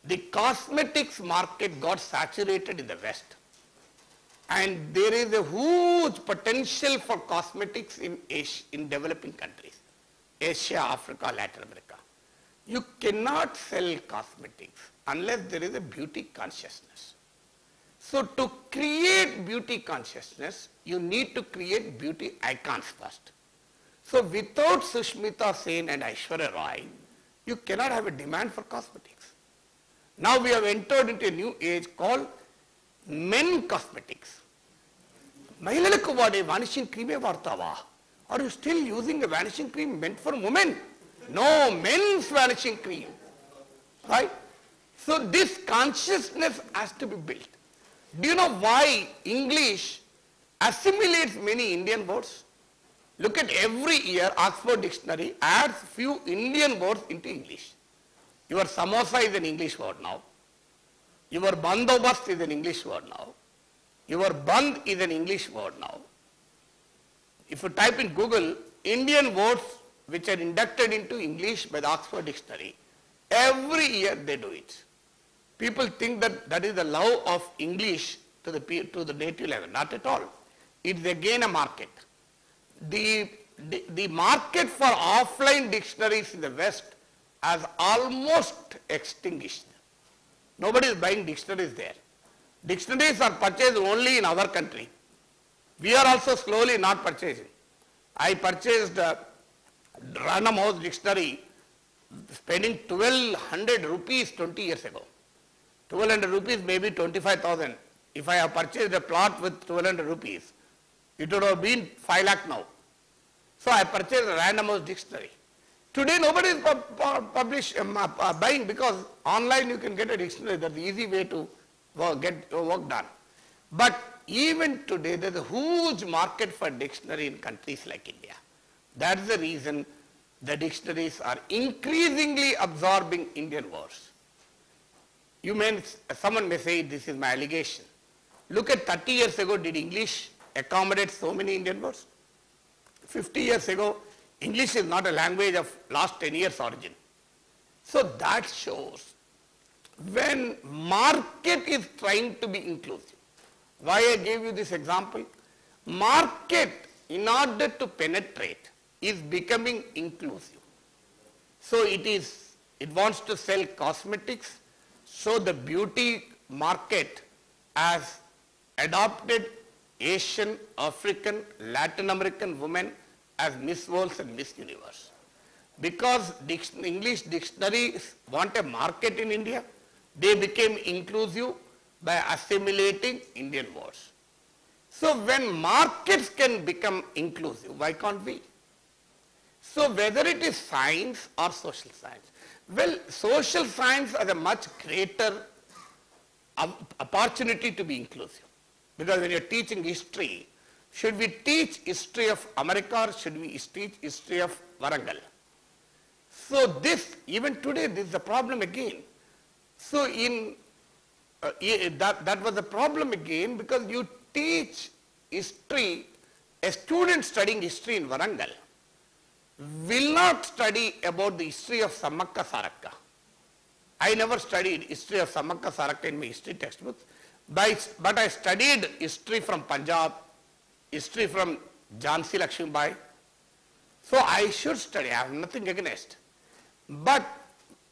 The cosmetics market got saturated in the West. And there is a huge potential for cosmetics in Asia, in developing countries. Asia, Africa, Latin America. You cannot sell cosmetics unless there is a beauty consciousness. So to create beauty consciousness, you need to create beauty icons first. So without Sushmita Sen and Aishwarya Rai, you cannot have a demand for cosmetics. Now we have entered into a new age called men cosmetics. Mahilalaku vade vanishing cream vartava. Are you still using a vanishing cream meant for women? No, men's vanishing cream. Right? So this consciousness has to be built. Do you know why English assimilates many Indian words? Look at every year Oxford Dictionary adds few Indian words into English. Your samosa is an English word now. Your bandobast is an English word now. Your band is an English word now. If you type in Google, Indian words which are inducted into English by the Oxford Dictionary, every year they do it. People think that that is the love of English to the native level. Not at all. It's again a market. The market for offline dictionaries in the West has almost extinguished. Nobody is buying dictionaries there. Dictionaries are purchased only in our country. We are also slowly not purchasing. I purchased Random House Dictionary spending 1200 rupees 20 years ago. 1200 rupees maybe 25,000. If I have purchased a plot with 1200 rupees, it would have been 5 lakh now. So I purchased a Random House Dictionary. Today nobody is buying because online you can get a dictionary. That's the easy way to get work done. But even today there is a huge market for dictionary in countries like India. That's the reason the dictionaries are increasingly absorbing Indian words. Someone may say this is my allegation. Look at 30 years ago, did English accommodate so many Indian words? 50 years ago, English is not a language of last 10 years origin. So that shows when market is trying to be inclusive. Why I gave you this example? Market, in order to penetrate, is becoming inclusive. So it wants to sell cosmetics, so the beauty market has adopted Asian, African, Latin American women as Miss World and Miss Universe. Because English dictionaries want a market in India, they became inclusive by assimilating Indian words. So when markets can become inclusive, why can't we? So whether it is science or social science, well, social science has a much greater opportunity to be inclusive. Because when you're teaching history, should we teach history of America or should we teach history of Warangal? So this, even today, this is a problem again. So that was a problem again because you teach history, a student studying history in Warangal will not study about the history of Samakka Sarakka. I never studied history of Samakka Sarakka in my history textbooks, but I studied history from Punjab, history from Jhansi Lakshmi Bai. So I should study, I have nothing against. But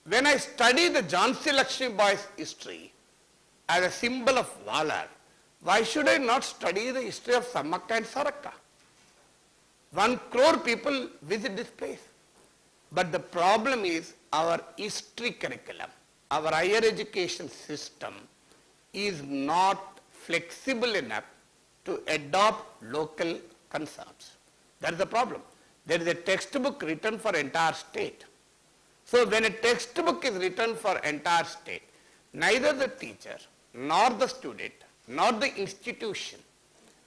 when I study the Jhansi Lakshmi Bai's history as a symbol of valor, why should I not study the history of Samakka and Sarakka? 1 crore people visit this place. But the problem is our history curriculum, our higher education system is not flexible enough to adopt local concepts. That is the problem. There is a textbook written for entire state. So when a textbook is written for entire state, neither the teacher, nor the student, nor the institution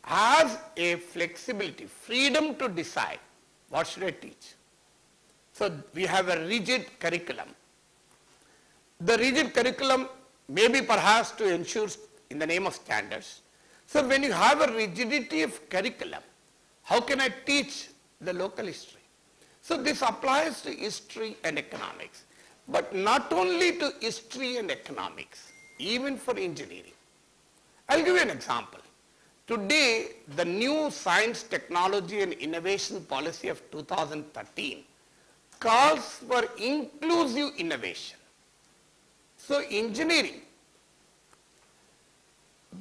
has a flexibility, freedom to decide what should I teach. So we have a rigid curriculum. The rigid curriculum may be perhaps to ensure in the name of standards. So when you have a rigidity of curriculum, how can I teach the local history? So this applies to history and economics, but not only to history and economics, even for engineering. I'll give you an example. Today, the new science, technology and innovation policy of 2013 calls for inclusive innovation. So engineering,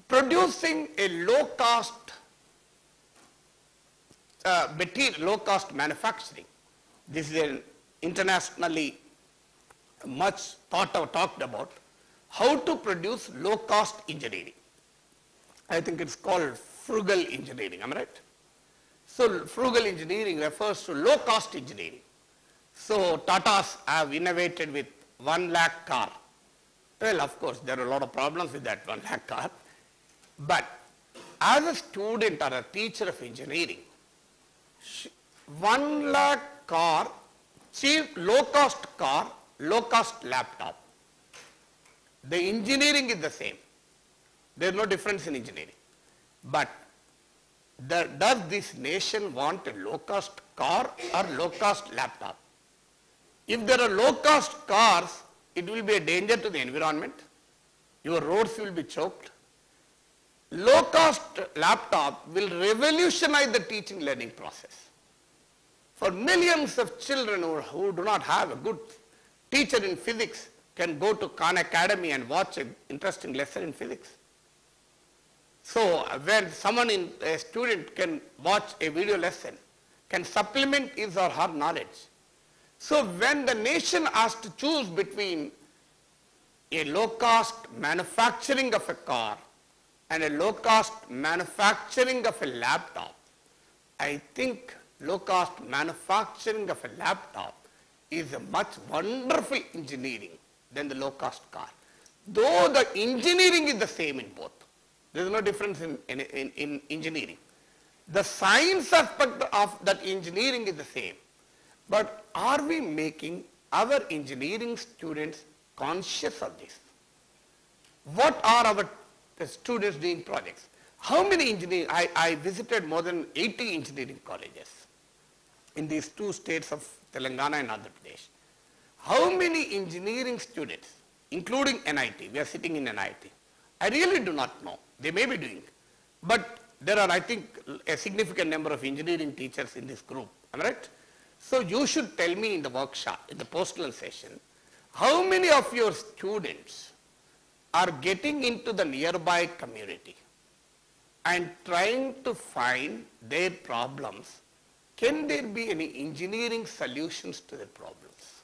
producing a low-cost material, low-cost manufacturing. This is an internationally much talked about, how to produce low-cost engineering. I think it's called frugal engineering, am I right? So frugal engineering refers to low-cost engineering. So Tatas have innovated with 1 lakh car. Well, of course, there are a lot of problems with that 1 lakh car. But as a student or a teacher of engineering, 1 lakh car, cheap, low cost car, low cost laptop. The engineering is the same. There is no difference in engineering. But does this nation want a low cost car or low cost laptop? If there are low cost cars, it will be a danger to the environment. Your roads will be choked. Low cost laptop will revolutionize the teaching learning process. For millions of children who do not have a good teacher in physics can go to Khan Academy and watch an interesting lesson in physics. So when a student can watch a video lesson, can supplement his or her knowledge. So when the nation has to choose between a low cost manufacturing of a car and a low cost manufacturing of a laptop, I think low cost manufacturing of a laptop is a much wonderful engineering than the low cost car. Though the engineering is the same in both. There is no difference in engineering. The science aspect of that engineering is the same. But are we making our engineering students conscious of this? What are our students doing projects? How many engineering, I visited more than 80 engineering colleges in these two states of Telangana and Andhra Pradesh. How many engineering students, including NIT, we are sitting in NIT, I really do not know. They may be doing. But there are, I think, a significant number of engineering teachers in this group. Am I right? So you should tell me in the workshop, in the postal session, how many of your students are getting into the nearby community and trying to find their problems. Can there be any engineering solutions to their problems?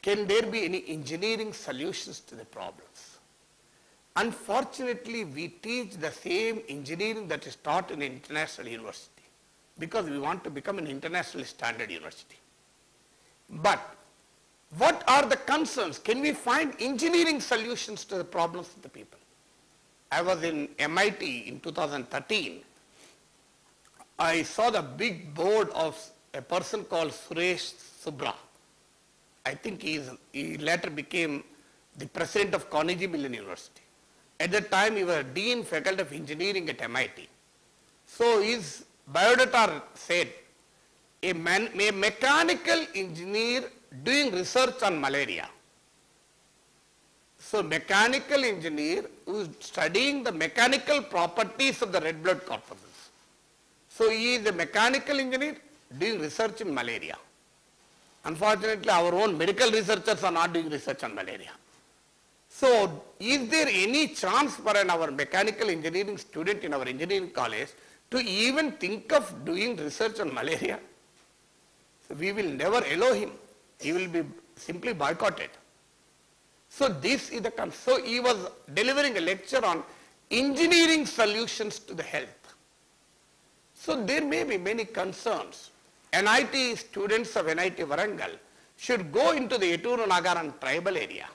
Can there be any engineering solutions to the problems? Unfortunately, we teach the same engineering that is taught in an international university because we want to become an international standard university. But what are the concerns? Can we find engineering solutions to the problems of the people? I was in MIT in 2013. I saw the big board of a person called Suresh Subra. I think he later became the president of Carnegie Mellon University. At that time, he was Dean Faculty of Engineering at MIT. So his biodata said, a mechanical engineer doing research on malaria. So mechanical engineer who is studying the mechanical properties of the red blood corpuscles. So he is a mechanical engineer doing research in malaria. Unfortunately, our own medical researchers are not doing research on malaria. So is there any chance for our mechanical engineering student in our engineering college to even think of doing research on malaria? So we will never allow him. He will be simply boycotted. So this is the concept. So he was delivering a lecture on engineering solutions to the health. So there may be many concerns. NIT students of NIT Warangal should go into the Eturu Nagaram tribal area,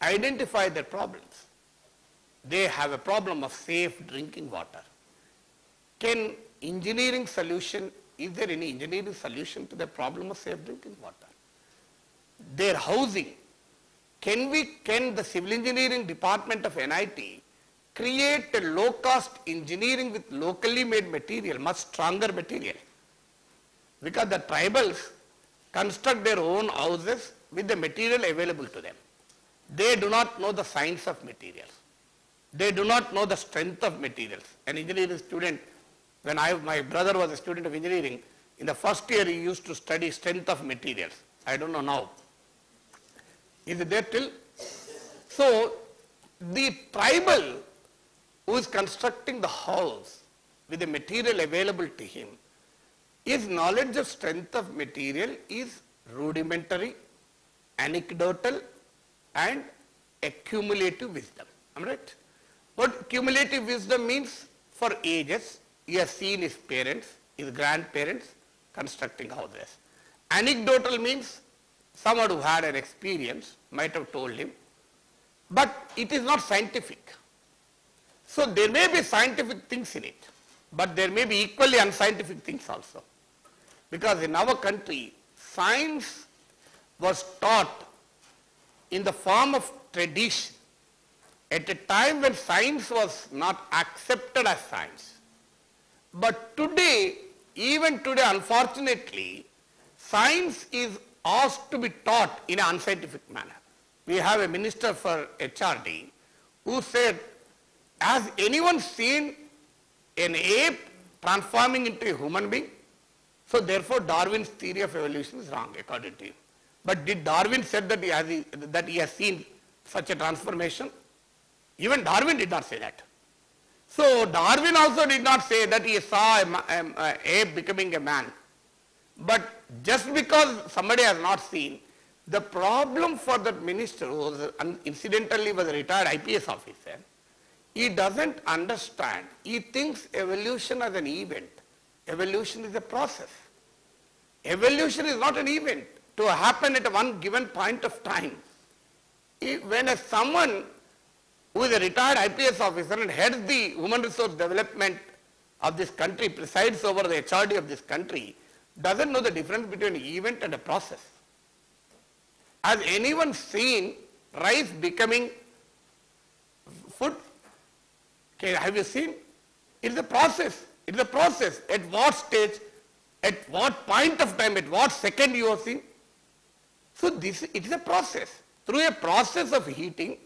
identify their problems. They have a problem of safe drinking water. Can engineering solution, is there any engineering solution to the problem of safe drinking water? Their housing. Can the civil engineering department of NIT create a low cost engineering with locally made material, much stronger material? Because the tribals construct their own houses with the material available to them. They do not know the science of materials. They do not know the strength of materials. An engineering student, when my brother was a student of engineering, in the first year he used to study strength of materials. I don't know now. Is it there till? So the tribal who is constructing the house with the material available to him, his knowledge of strength of material is rudimentary, anecdotal and accumulative wisdom. Am I right? What cumulative wisdom means? For ages, he has seen his parents, his grandparents constructing houses. Anecdotal means someone who had an experience might have told him, but it is not scientific. So there may be scientific things in it, but there may be equally unscientific things also. Because in our country, science was taught in the form of tradition at a time when science was not accepted as science. But today, even today, unfortunately, science is asked to be taught in an unscientific manner. We have a minister for HRD who said, has anyone seen an ape transforming into a human being? So therefore Darwin's theory of evolution is wrong according to him. But did Darwin said that he has seen such a transformation? Even Darwin did not say that. So Darwin also did not say that he saw an ape becoming a man. But just because somebody has not seen, the problem for that minister, who was incidentally was a retired IPS officer, he doesn't understand. He thinks evolution as an event. Evolution is a process. Evolution is not an event to happen at one given point of time. When someone who is a retired IPS officer and heads the human resource development of this country, presides over the HRD of this country, doesn't know the difference between an event and a process. Has anyone seen rice becoming food? Okay, have you seen? It is a process. It is a process. At what stage, at what point of time, at what second you have seen? So it is a process. Through a process of heating,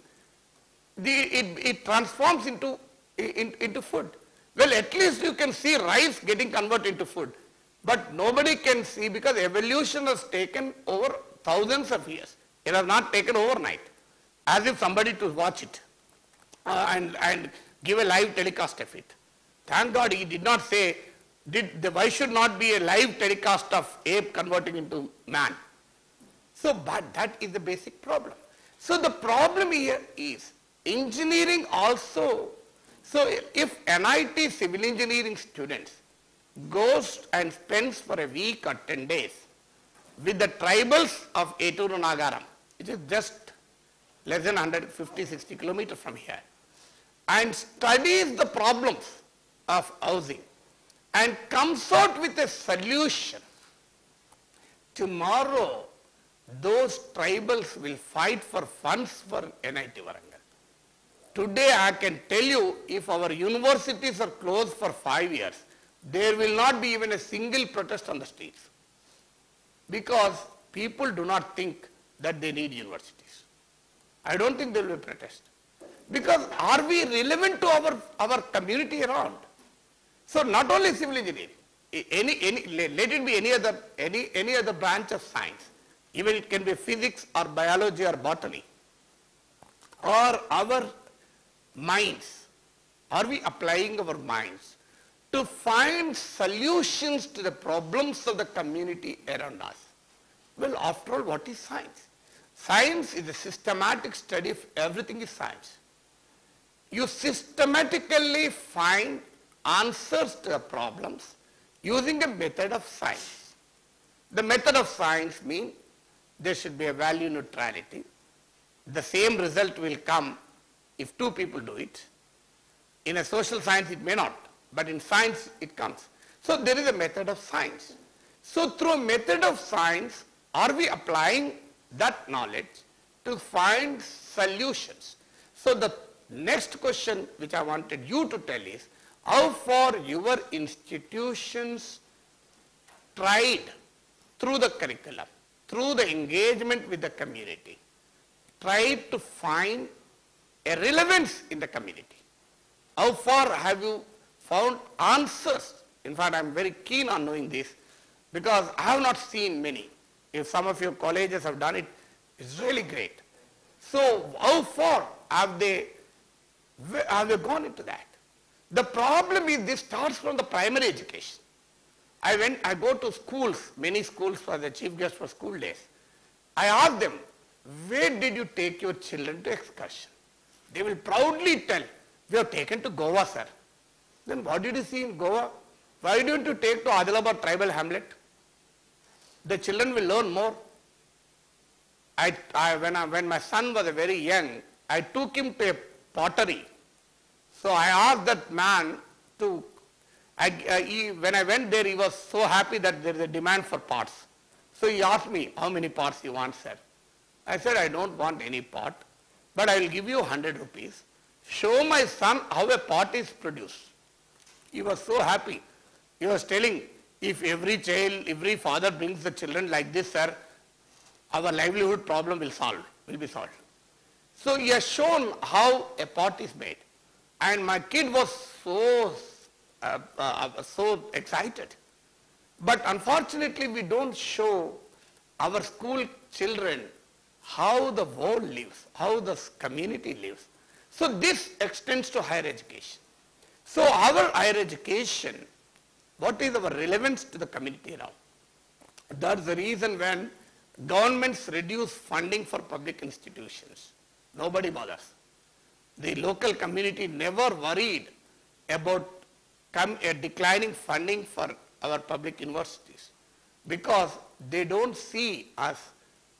it transforms into food. Well, at least you can see rice getting converted into food. But nobody can see, because evolution has taken over thousands of years. It has not taken overnight. As if somebody to watch it and give a live telecast of it. Thank God he did not say, why should not be a live telecast of ape converting into man? So, but that is the basic problem. So the problem here is engineering also. So if NIT civil engineering students goes and spends for a week or 10 days with the tribals of Eturu Nagaram, it is just less than 150-60 kilometers from here, and studies the problems of housing and comes out with a solution, tomorrow those tribals will fight for funds for NIT Warangal. Today I can tell you, if our universities are closed for 5 years, there will not be even a single protest on the streets, because people do not think that they need universities. I don't think there will be a protest, because are we relevant to our community around? So not only civil engineering, let it be any other branch of science, even it can be physics or biology or botany, or our minds, are we applying our minds to find solutions to the problems of the community around us? Well, after all, what is science? Science is a systematic study of everything is science. You systematically find answers to the problems using a method of science. The method of science means there should be a value neutrality. The same result will come if two people do it. In a social science it may not, but in science it comes. So there is a method of science. So through a method of science, are we applying that knowledge to find solutions? So the next question which I wanted you to tell is, how far your institutions tried through the curriculum, through the engagement with the community, tried to find a relevance in the community? How far have you found answers? In fact, I am very keen on knowing this, because I have not seen many. If some of your colleges have done it, it's really great. So how far have they gone into that? The problem is this starts from the primary education. I go to schools, many schools for the chief guest for school days. I ask them, where did you take your children to excursion? They will proudly tell, we have taken to Goa, sir. Then what did you see in Goa? Why don't you take to Adilabad tribal hamlet? The children will learn more. When my son was very young, I took him to a pottery. So I asked that man to When I went there, he was so happy that there is a demand for pots. So he asked me, how many pots you want, sir? I said, I don't want any pot, but I will give you 100 rupees. Show my son how a pot is produced. He was so happy. He was telling, if every child, every father brings the children like this, sir, our livelihood problem will be solved. So he has shown how a pot is made. And my kid was so excited. But unfortunately, we don't show our school children how the world lives, how the community lives. So this extends to higher education. So our higher education, what is our relevance to the community now? That's the reason when governments reduce funding for public institutions, nobody bothers. The local community never worried about declining funding for our public universities because they don't see us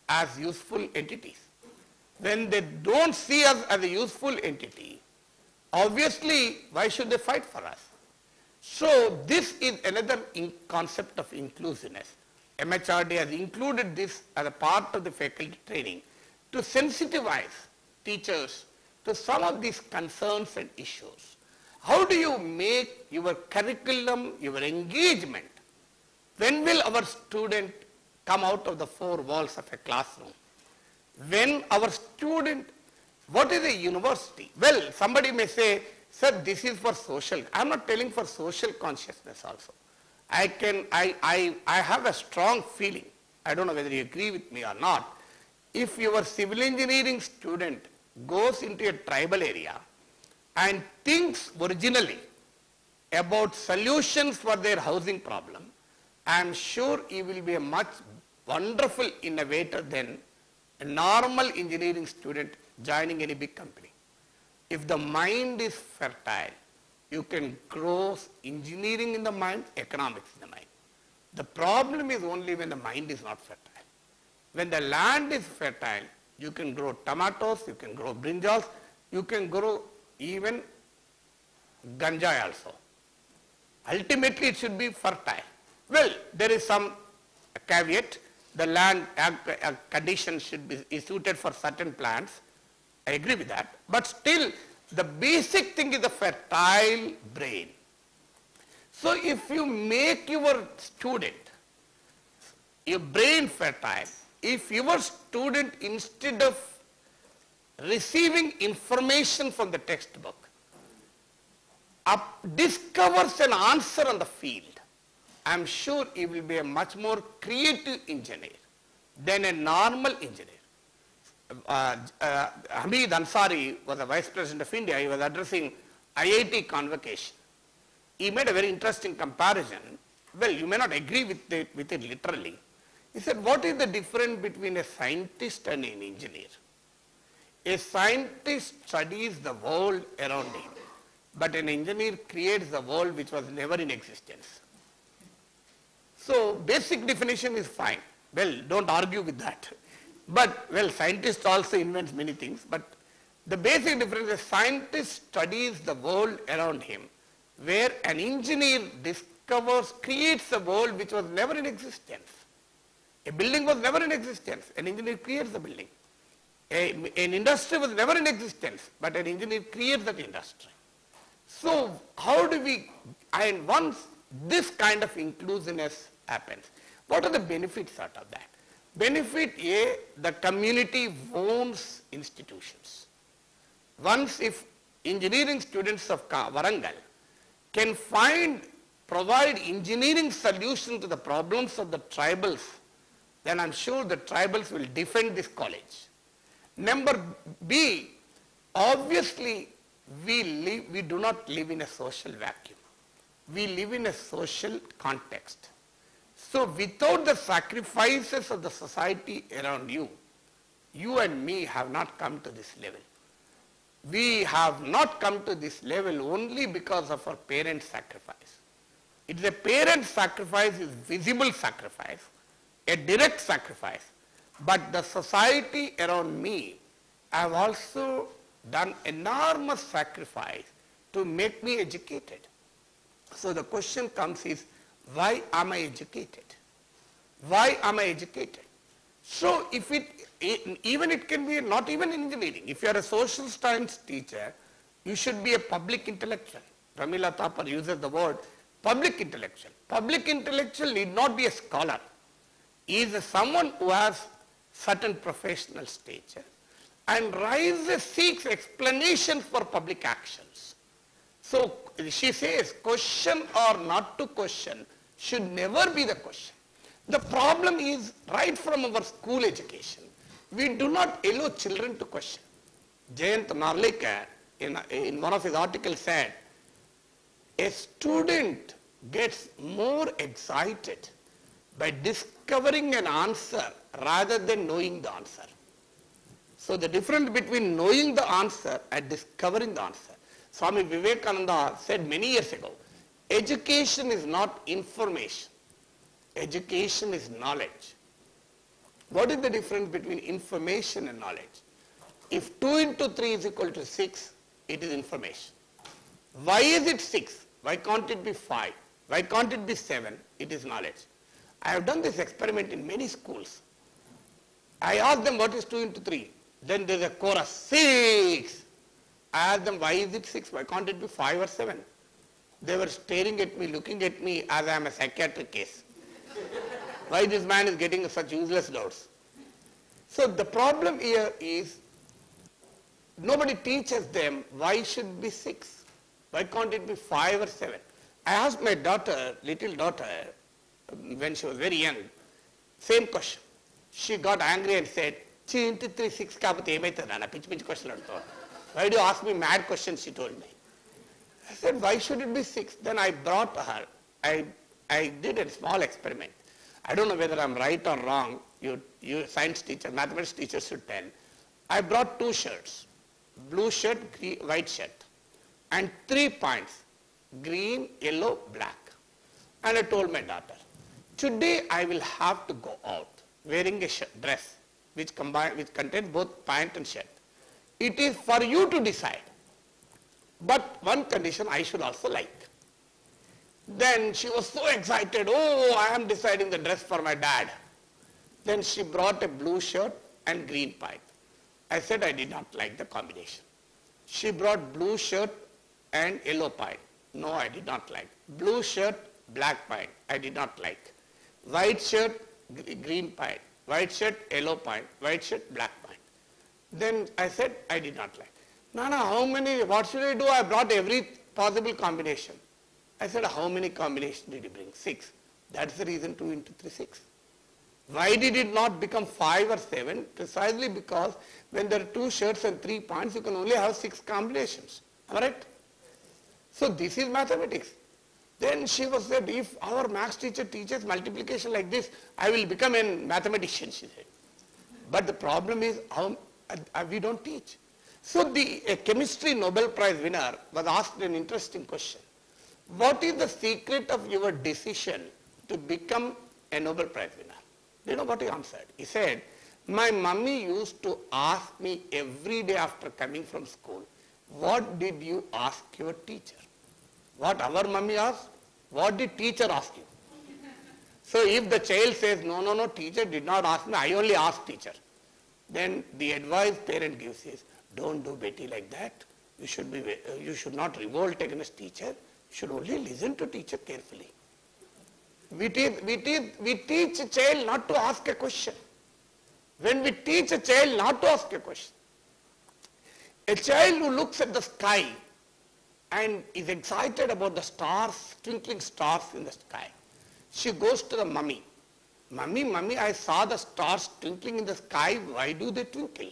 as useful entities. When they don't see us as a useful entity, obviously, why should they fight for us? So this is another concept of inclusiveness. MHRD has included this as a part of the faculty training to sensitize teachers to some of these concerns and issues. How do you make your curriculum, your engagement? When will our student come out of the four walls of a classroom? When our student, what is a university? Well, somebody may say, sir, this is for social. I'm not telling for social consciousness also. I have a strong feeling, I don't know whether you agree with me or not, if your civil engineering student goes into a tribal area and thinks originally about solutions for their housing problem, I am sure he will be a much wonderful innovator than a normal engineering student joining any big company. If the mind is fertile, you can grow engineering in the mind, economics in the mind. The problem is only when the mind is not fertile. When the land is fertile, you can grow tomatoes, you can grow brinjals, you can grow even ganja also. Ultimately, it should be fertile. Well, there is some caveat. The land conditions should be suited for certain plants. I agree with that. But still, the basic thing is the fertile brain. So if you make your student, your brain fertile, if your student instead of receiving information from the textbook, discovers an answer on the field, I am sure he will be a much more creative engineer than a normal engineer. Hamid Ansari was the Vice President of India. He was addressing IIT convocation. He made a very interesting comparison. Well, you may not agree with it literally. He said, what is the difference between a scientist and an engineer? A scientist studies the world around him, but an engineer creates the world which was never in existence. So basic definition is fine. Well, don't argue with that. But, well, scientist also invents many things, but the basic difference is scientist studies the world around him, where an engineer discovers, creates a world which was never in existence. A building was never in existence. An engineer creates the building. An industry was never in existence, but an engineer creates that industry. So how do we, and once this kind of inclusiveness happens, what are the benefits out of that? Benefit A, the community owns institutions. Once if engineering students of Warangal can provide engineering solutions to the problems of the tribals, then I'm sure the tribals will defend this college. Number B, obviously we do not live in a social vacuum. We live in a social context. So without the sacrifices of the society around you, you and me have not come to this level. We have not come to this level only because of our parents' sacrifice. It's a parent sacrifice is visible sacrifice, a direct sacrifice. But the society around me have also done enormous sacrifice to make me educated. So the question comes is, why am I educated? Why am I educated? So if even it can be not even engineering. If you are a social science teacher, you should be a public intellectual. Pramila Thapar uses the word public intellectual. Public intellectual need not be a scholar. He is someone who has certain professional stature and seeks explanations for public actions. So she says question or not to question should never be the question. The problem is right from our school education, we do not allow children to question. Jayant Narlikar in one of his articles said, a student gets more excited by discovering an answer rather than knowing the answer. So the difference between knowing the answer and discovering the answer. Swami Vivekananda said many years ago, education is not information. Education is knowledge. What is the difference between information and knowledge? If 2 into 3 is equal to 6, it is information. Why is it 6? Why can't it be 5? Why can't it be 7? It is knowledge. I have done this experiment in many schools. I asked them what is 2 into 3? Then there is a chorus, 6. I asked them why is it 6? Why can't it be 5 or 7? They were staring at me, looking at me as I am a psychiatric case. Why this man is getting such useless doubts? So the problem here is nobody teaches them why should be 6. Why can't it be 5 or 7? I asked my daughter, little daughter, when she was very young, same question. She got angry and said, 3 into 3, 6 kabati emaitadana, pitch question. Why do you ask me mad questions, she told me. I said, why should it be 6? Then I brought her, I did a small experiment. I don't know whether I'm right or wrong. You science teacher, mathematics teacher should tell. I brought 2 shirts, blue shirt, white shirt, and 3 points, green, yellow, black. And I told my daughter, today I will have to go out wearing a dress which contains both pant and shirt. It is for you to decide. But one condition I should also like. Then she was so excited, oh, I am deciding the dress for my dad. Then she brought a blue shirt and green pant. I said I did not like the combination. She brought blue shirt and yellow pant. No, I did not like. Blue shirt, black pant. I did not like. White shirt, green pant. White shirt, yellow pant. White shirt, black pant. Then I said I did not like. Nana, what should I do? I brought every possible combination. I said, how many combinations did you bring? 6. That's the reason 2 into 3, 6. Why did it not become 5 or 7? Precisely because when there are 2 shirts and 3 pants, you can only have 6 combinations. Correct? So this is mathematics. Then she was said, if our maths teacher teaches multiplication like this, I will become a mathematician, she said. But the problem is, we don't teach. So a chemistry Nobel Prize winner was asked an interesting question. What is the secret of your decision to become a Nobel Prize winner? Do you know what he answered? He said, my mummy used to ask me every day after coming from school, what did you ask your teacher? What our mummy asked? What did teacher ask you? So if the child says, no, teacher did not ask me, I only asked teacher. Then the advice parent gives is, don't do Betty like that. You should not revolt against teacher. You should only listen to teacher carefully. We teach a child not to ask a question. When we teach a child not to ask a question, a child who looks at the sky and is excited about the stars, twinkling stars in the sky, she goes to the mummy. Mummy, I saw the stars twinkling in the sky. Why do they twinkle?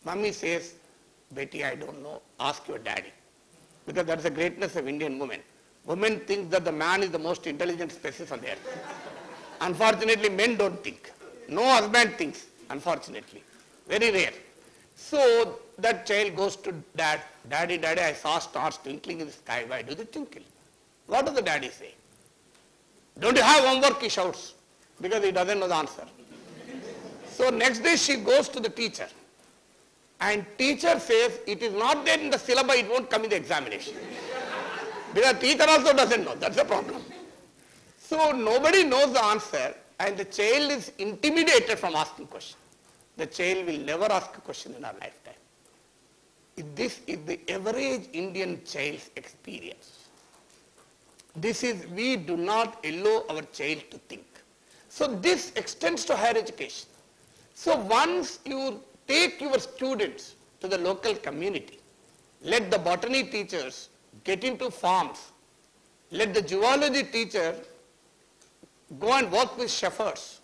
Mummy says, Betty, I don't know. Ask your daddy. Because that's the greatness of Indian women. Women think that the man is the most intelligent species on the earth. Unfortunately, men don't think. No husband thinks, unfortunately. Very rare. So that child goes to dad. Daddy, I saw stars twinkling in the sky. Why do they twinkle? What does the daddy say? Don't you have homework? He shouts. Because he doesn't know the answer. So next day she goes to the teacher. And teacher says, it is not there in the syllabus, it won't come in the examination. Because teacher also doesn't know, that's the problem. So nobody knows the answer and the child is intimidated from asking questions. The child will never ask a question in our lifetime. This is the average Indian child's experience. This is, we do not allow our child to think. So this extends to higher education. So once you take your students to the local community, let the botany teachers get into farms, let the zoology teacher go and work with shepherds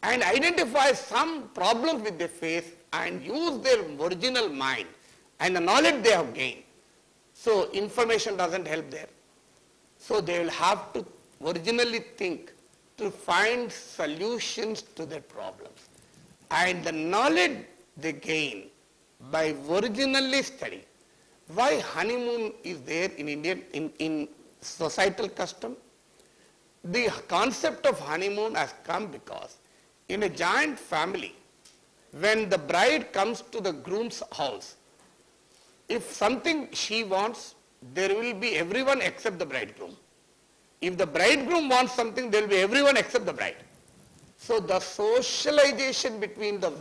and identify some problems with their face and use their original mind and the knowledge they have gained. So information doesn't help there. So they will have to originally think to find solutions to their problems. And the knowledge they gain by originally studying. Why honeymoon is there in Indian, in societal custom? The concept of honeymoon has come because in a joint family, when the bride comes to the groom's house, if something she wants, there will be everyone except the bridegroom. If the bridegroom wants something, there will be everyone except the bride. So the socialization between the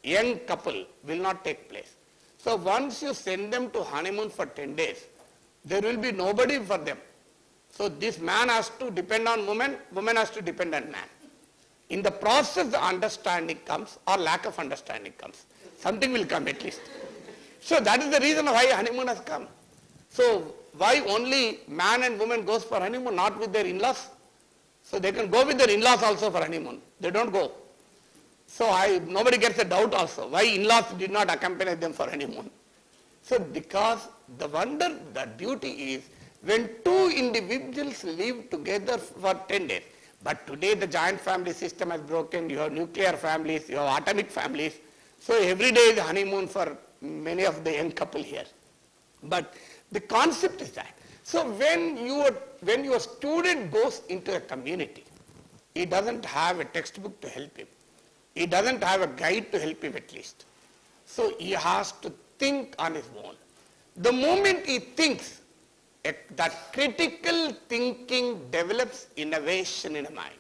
young couple will not take place. So once you send them to honeymoon for 10 days, there will be nobody for them. So this man has to depend on woman, woman has to depend on man. In the process, the understanding comes or lack of understanding comes. Something will come at least. So that is the reason why honeymoon has come. So why only man and woman goes for honeymoon, not with their in-laws? So they can go with their in-laws also for honeymoon. They don't go. So nobody gets a doubt also. Why in-laws did not accompany them for honeymoon? So because the wonder, the beauty is when two individuals live together for 10 days. But today the joint family system has broken. You have nuclear families, you have atomic families. So every day is honeymoon for many of the young couple here. But the concept is that. So when your student goes into a community, he doesn't have a textbook to help him. He doesn't have a guide to help him at least. So he has to think on his own. The moment he thinks, that critical thinking develops innovation in a mind.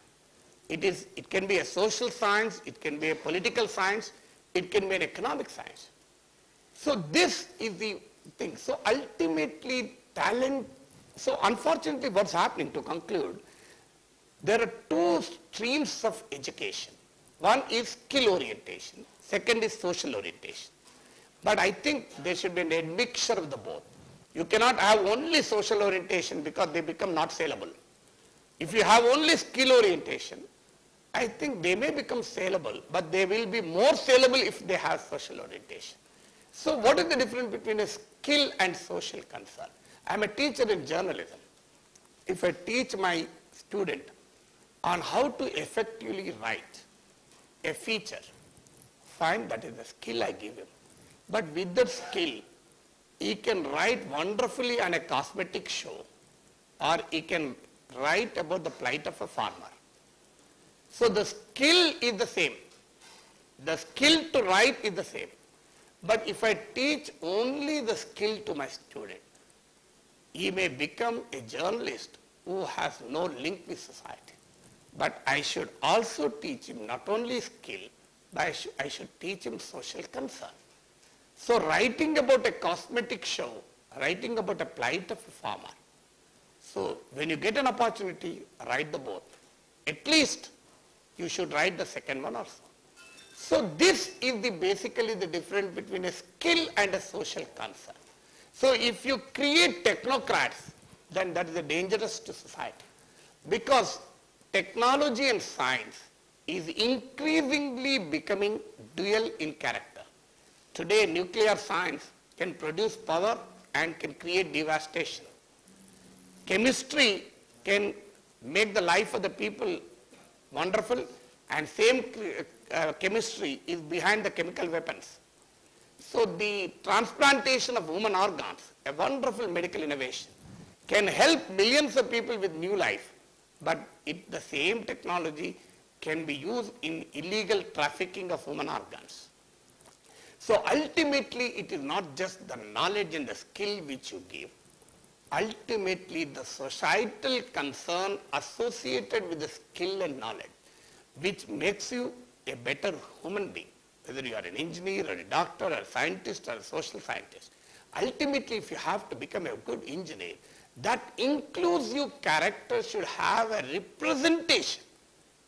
It can be a social science, it can be a political science, it can be an economic science. So this is the thing. So ultimately talent, so unfortunately what's happening, to conclude, there are two streams of education. One is skill orientation, second is social orientation. But I think there should be an admixture of the both. You cannot have only social orientation because they become not saleable. If you have only skill orientation, I think they may become saleable, but they will be more saleable if they have social orientation. So what is the difference between a skill and social concern? I am a teacher in journalism. If I teach my student on how to effectively write a feature, fine, that is the skill I give him. But with that skill, he can write wonderfully on a cosmetic show, or he can write about the plight of a farmer. So the skill is the same. The skill to write is the same. But if I teach only the skill to my student, he may become a journalist who has no link with society. But I should also teach him not only skill, but I should teach him social concern. So writing about a cosmetic show, writing about a plight of a farmer. So when you get an opportunity, write the both. At least you should write the second one also. So this is basically the difference between a skill and a social concern. So if you create technocrats, then that is dangerous to society. Because technology and science is increasingly becoming dual in character. Today, nuclear science can produce power and can create devastation. Chemistry can make the life of the people wonderful, and same chemistry is behind the chemical weapons. So the transplantation of human organs, a wonderful medical innovation, can help millions of people with new life, but the same technology can be used in illegal trafficking of human organs. So ultimately it is not just the knowledge and the skill which you give, ultimately the societal concern associated with the skill and knowledge, which makes you a better human being, whether you are an engineer or a doctor or a scientist or a social scientist. Ultimately, if you have to become a good engineer, that inclusive character should have a representation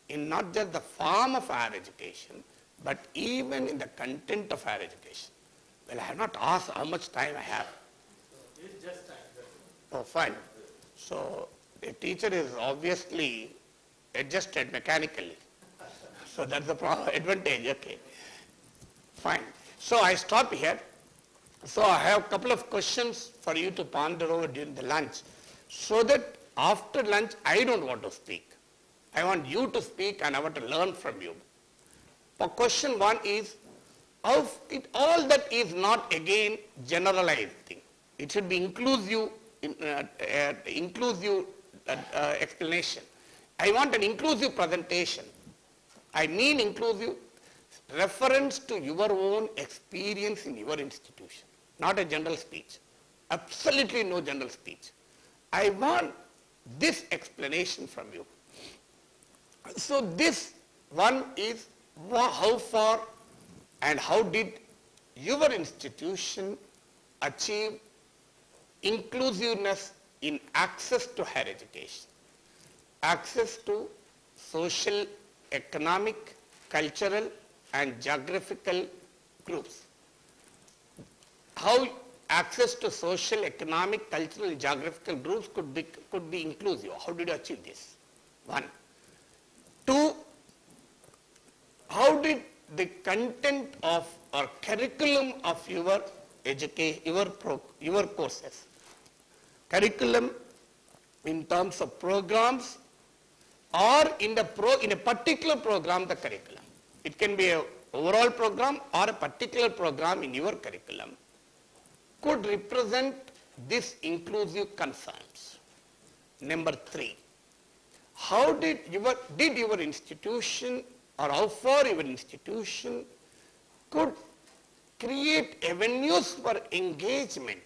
in not just the form of higher education, but even in the content of higher education. Well, I have not asked how much time I have. It's just time. Oh, fine. So, a teacher is obviously adjusted mechanically. So, that's the advantage, okay. Fine. So, I stop here. So, I have a couple of questions for you to ponder over during the lunch, so that after lunch, I don't want to speak. I want you to speak and I want to learn from you. For question one is, all that is not again generalized thing. It should be inclusive, explanation. I want an inclusive presentation. I mean inclusive reference to your own experience in your institution, not a general speech. Absolutely no general speech. I want this explanation from you. So this one is how far and how did your institution achieve inclusiveness in access to higher education, access to social, economic, cultural and geographical groups. How access to social, economic, cultural and geographical groups could be inclusive. How did you achieve this? One. Two, how did the content of or curriculum of your courses, curriculum in terms of programs or in a particular program, the curriculum. It can be an overall program or a particular program in your curriculum could represent these inclusive concerns. Number three, how did your institution or how far your institution could create avenues for engagement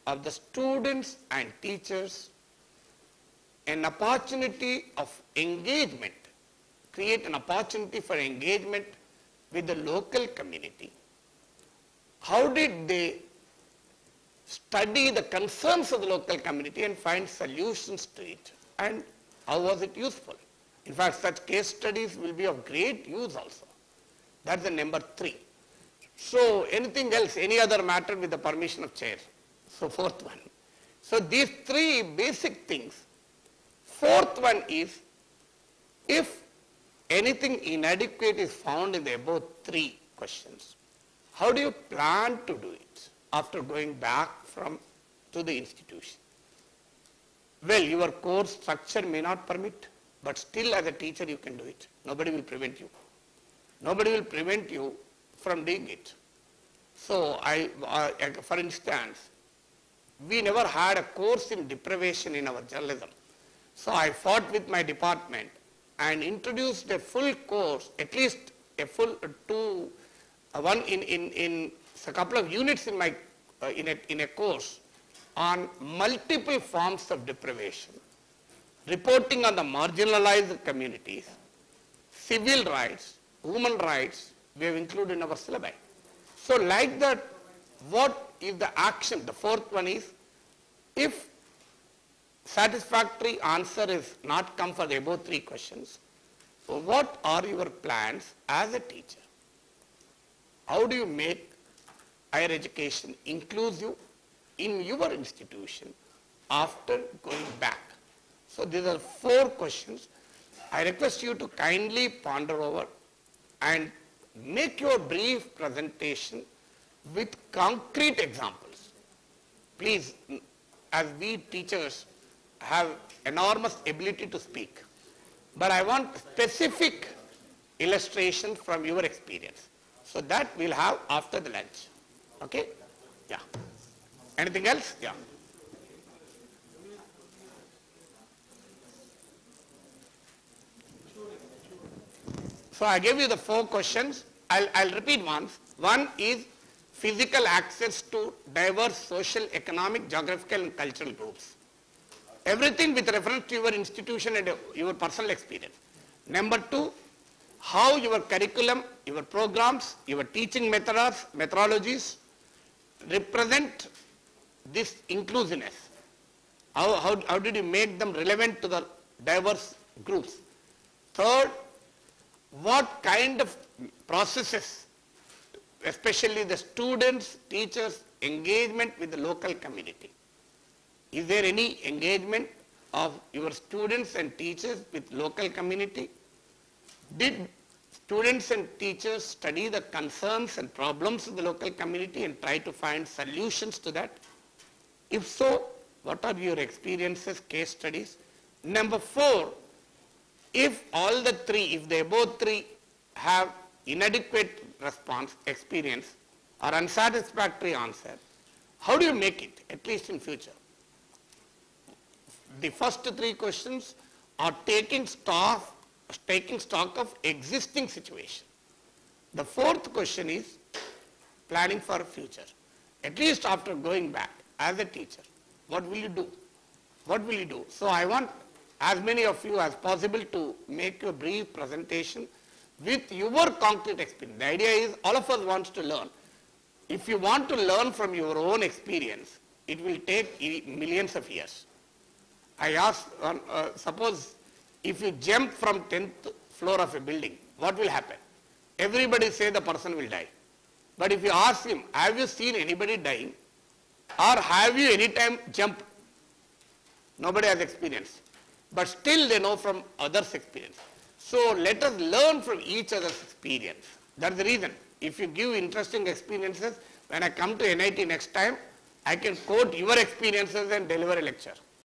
of the students and teachers, an opportunity of engagement, create an opportunity for engagement with the local community. How did they study the concerns of the local community and find solutions to it? And how was it useful? In fact, such case studies will be of great use also. That's the number three. So anything else, any other matter with the permission of chair. So fourth one. So these three basic things. Fourth one is, if anything inadequate is found in the above three questions, how do you plan to do it after going back to the institution? Well, your course structure may not permit, but still as a teacher you can do it. Nobody will prevent you. Nobody will prevent you from doing it. So for instance, we never had a course in deprivation in our journalism. So I fought with my department and introduced a full course, at least a full in a couple of units in my in a course on multiple forms of deprivation, reporting on the marginalized communities, civil rights, human rights, we have included in our syllabi. So like that, what is the action? The fourth one is, if satisfactory answer is not come for the above three questions, so what are your plans as a teacher? How do you make higher education inclusive in your institution after going back? So these are four questions. I request you to kindly ponder over and make your brief presentation with concrete examples. Please, as we teachers have enormous ability to speak, but I want specific illustrations from your experience. So that we'll have after the lunch. Okay? Yeah. Anything else? Yeah. So I gave you the four questions. I'll repeat once. One is physical access to diverse social, economic, geographical and cultural groups. Everything with reference to your institution and your personal experience. Number 2, how your curriculum, your programs, your teaching methodologies represent this inclusiveness. How did you make them relevant to the diverse groups? Third, what kind of processes, especially the students, teachers, engagement with the local community. Is there any engagement of your students and teachers with local community? Did students and teachers study the concerns and problems of the local community and try to find solutions to that? If so, what are your experiences, case studies? Number 4, if all the three, if the above three have inadequate response, experience or unsatisfactory answer, how do you make it, at least in future? The first 3 questions are taking stock of existing situation. The 4th question is planning for future. At least after going back as a teacher, what will you do? What will you do? So I want as many of you as possible to make a brief presentation with your concrete experience. The idea is all of us wants to learn. If you want to learn from your own experience, it will take millions of years. I ask, suppose if you jump from 10th floor of a building, what will happen? Everybody say the person will die. But if you ask him, have you seen anybody dying? Or have you any time jumped? Nobody has experience. But still they know from others' experience. So let us learn from each other's experience. That's the reason. If you give interesting experiences, when I come to NIT next time, I can quote your experiences and deliver a lecture.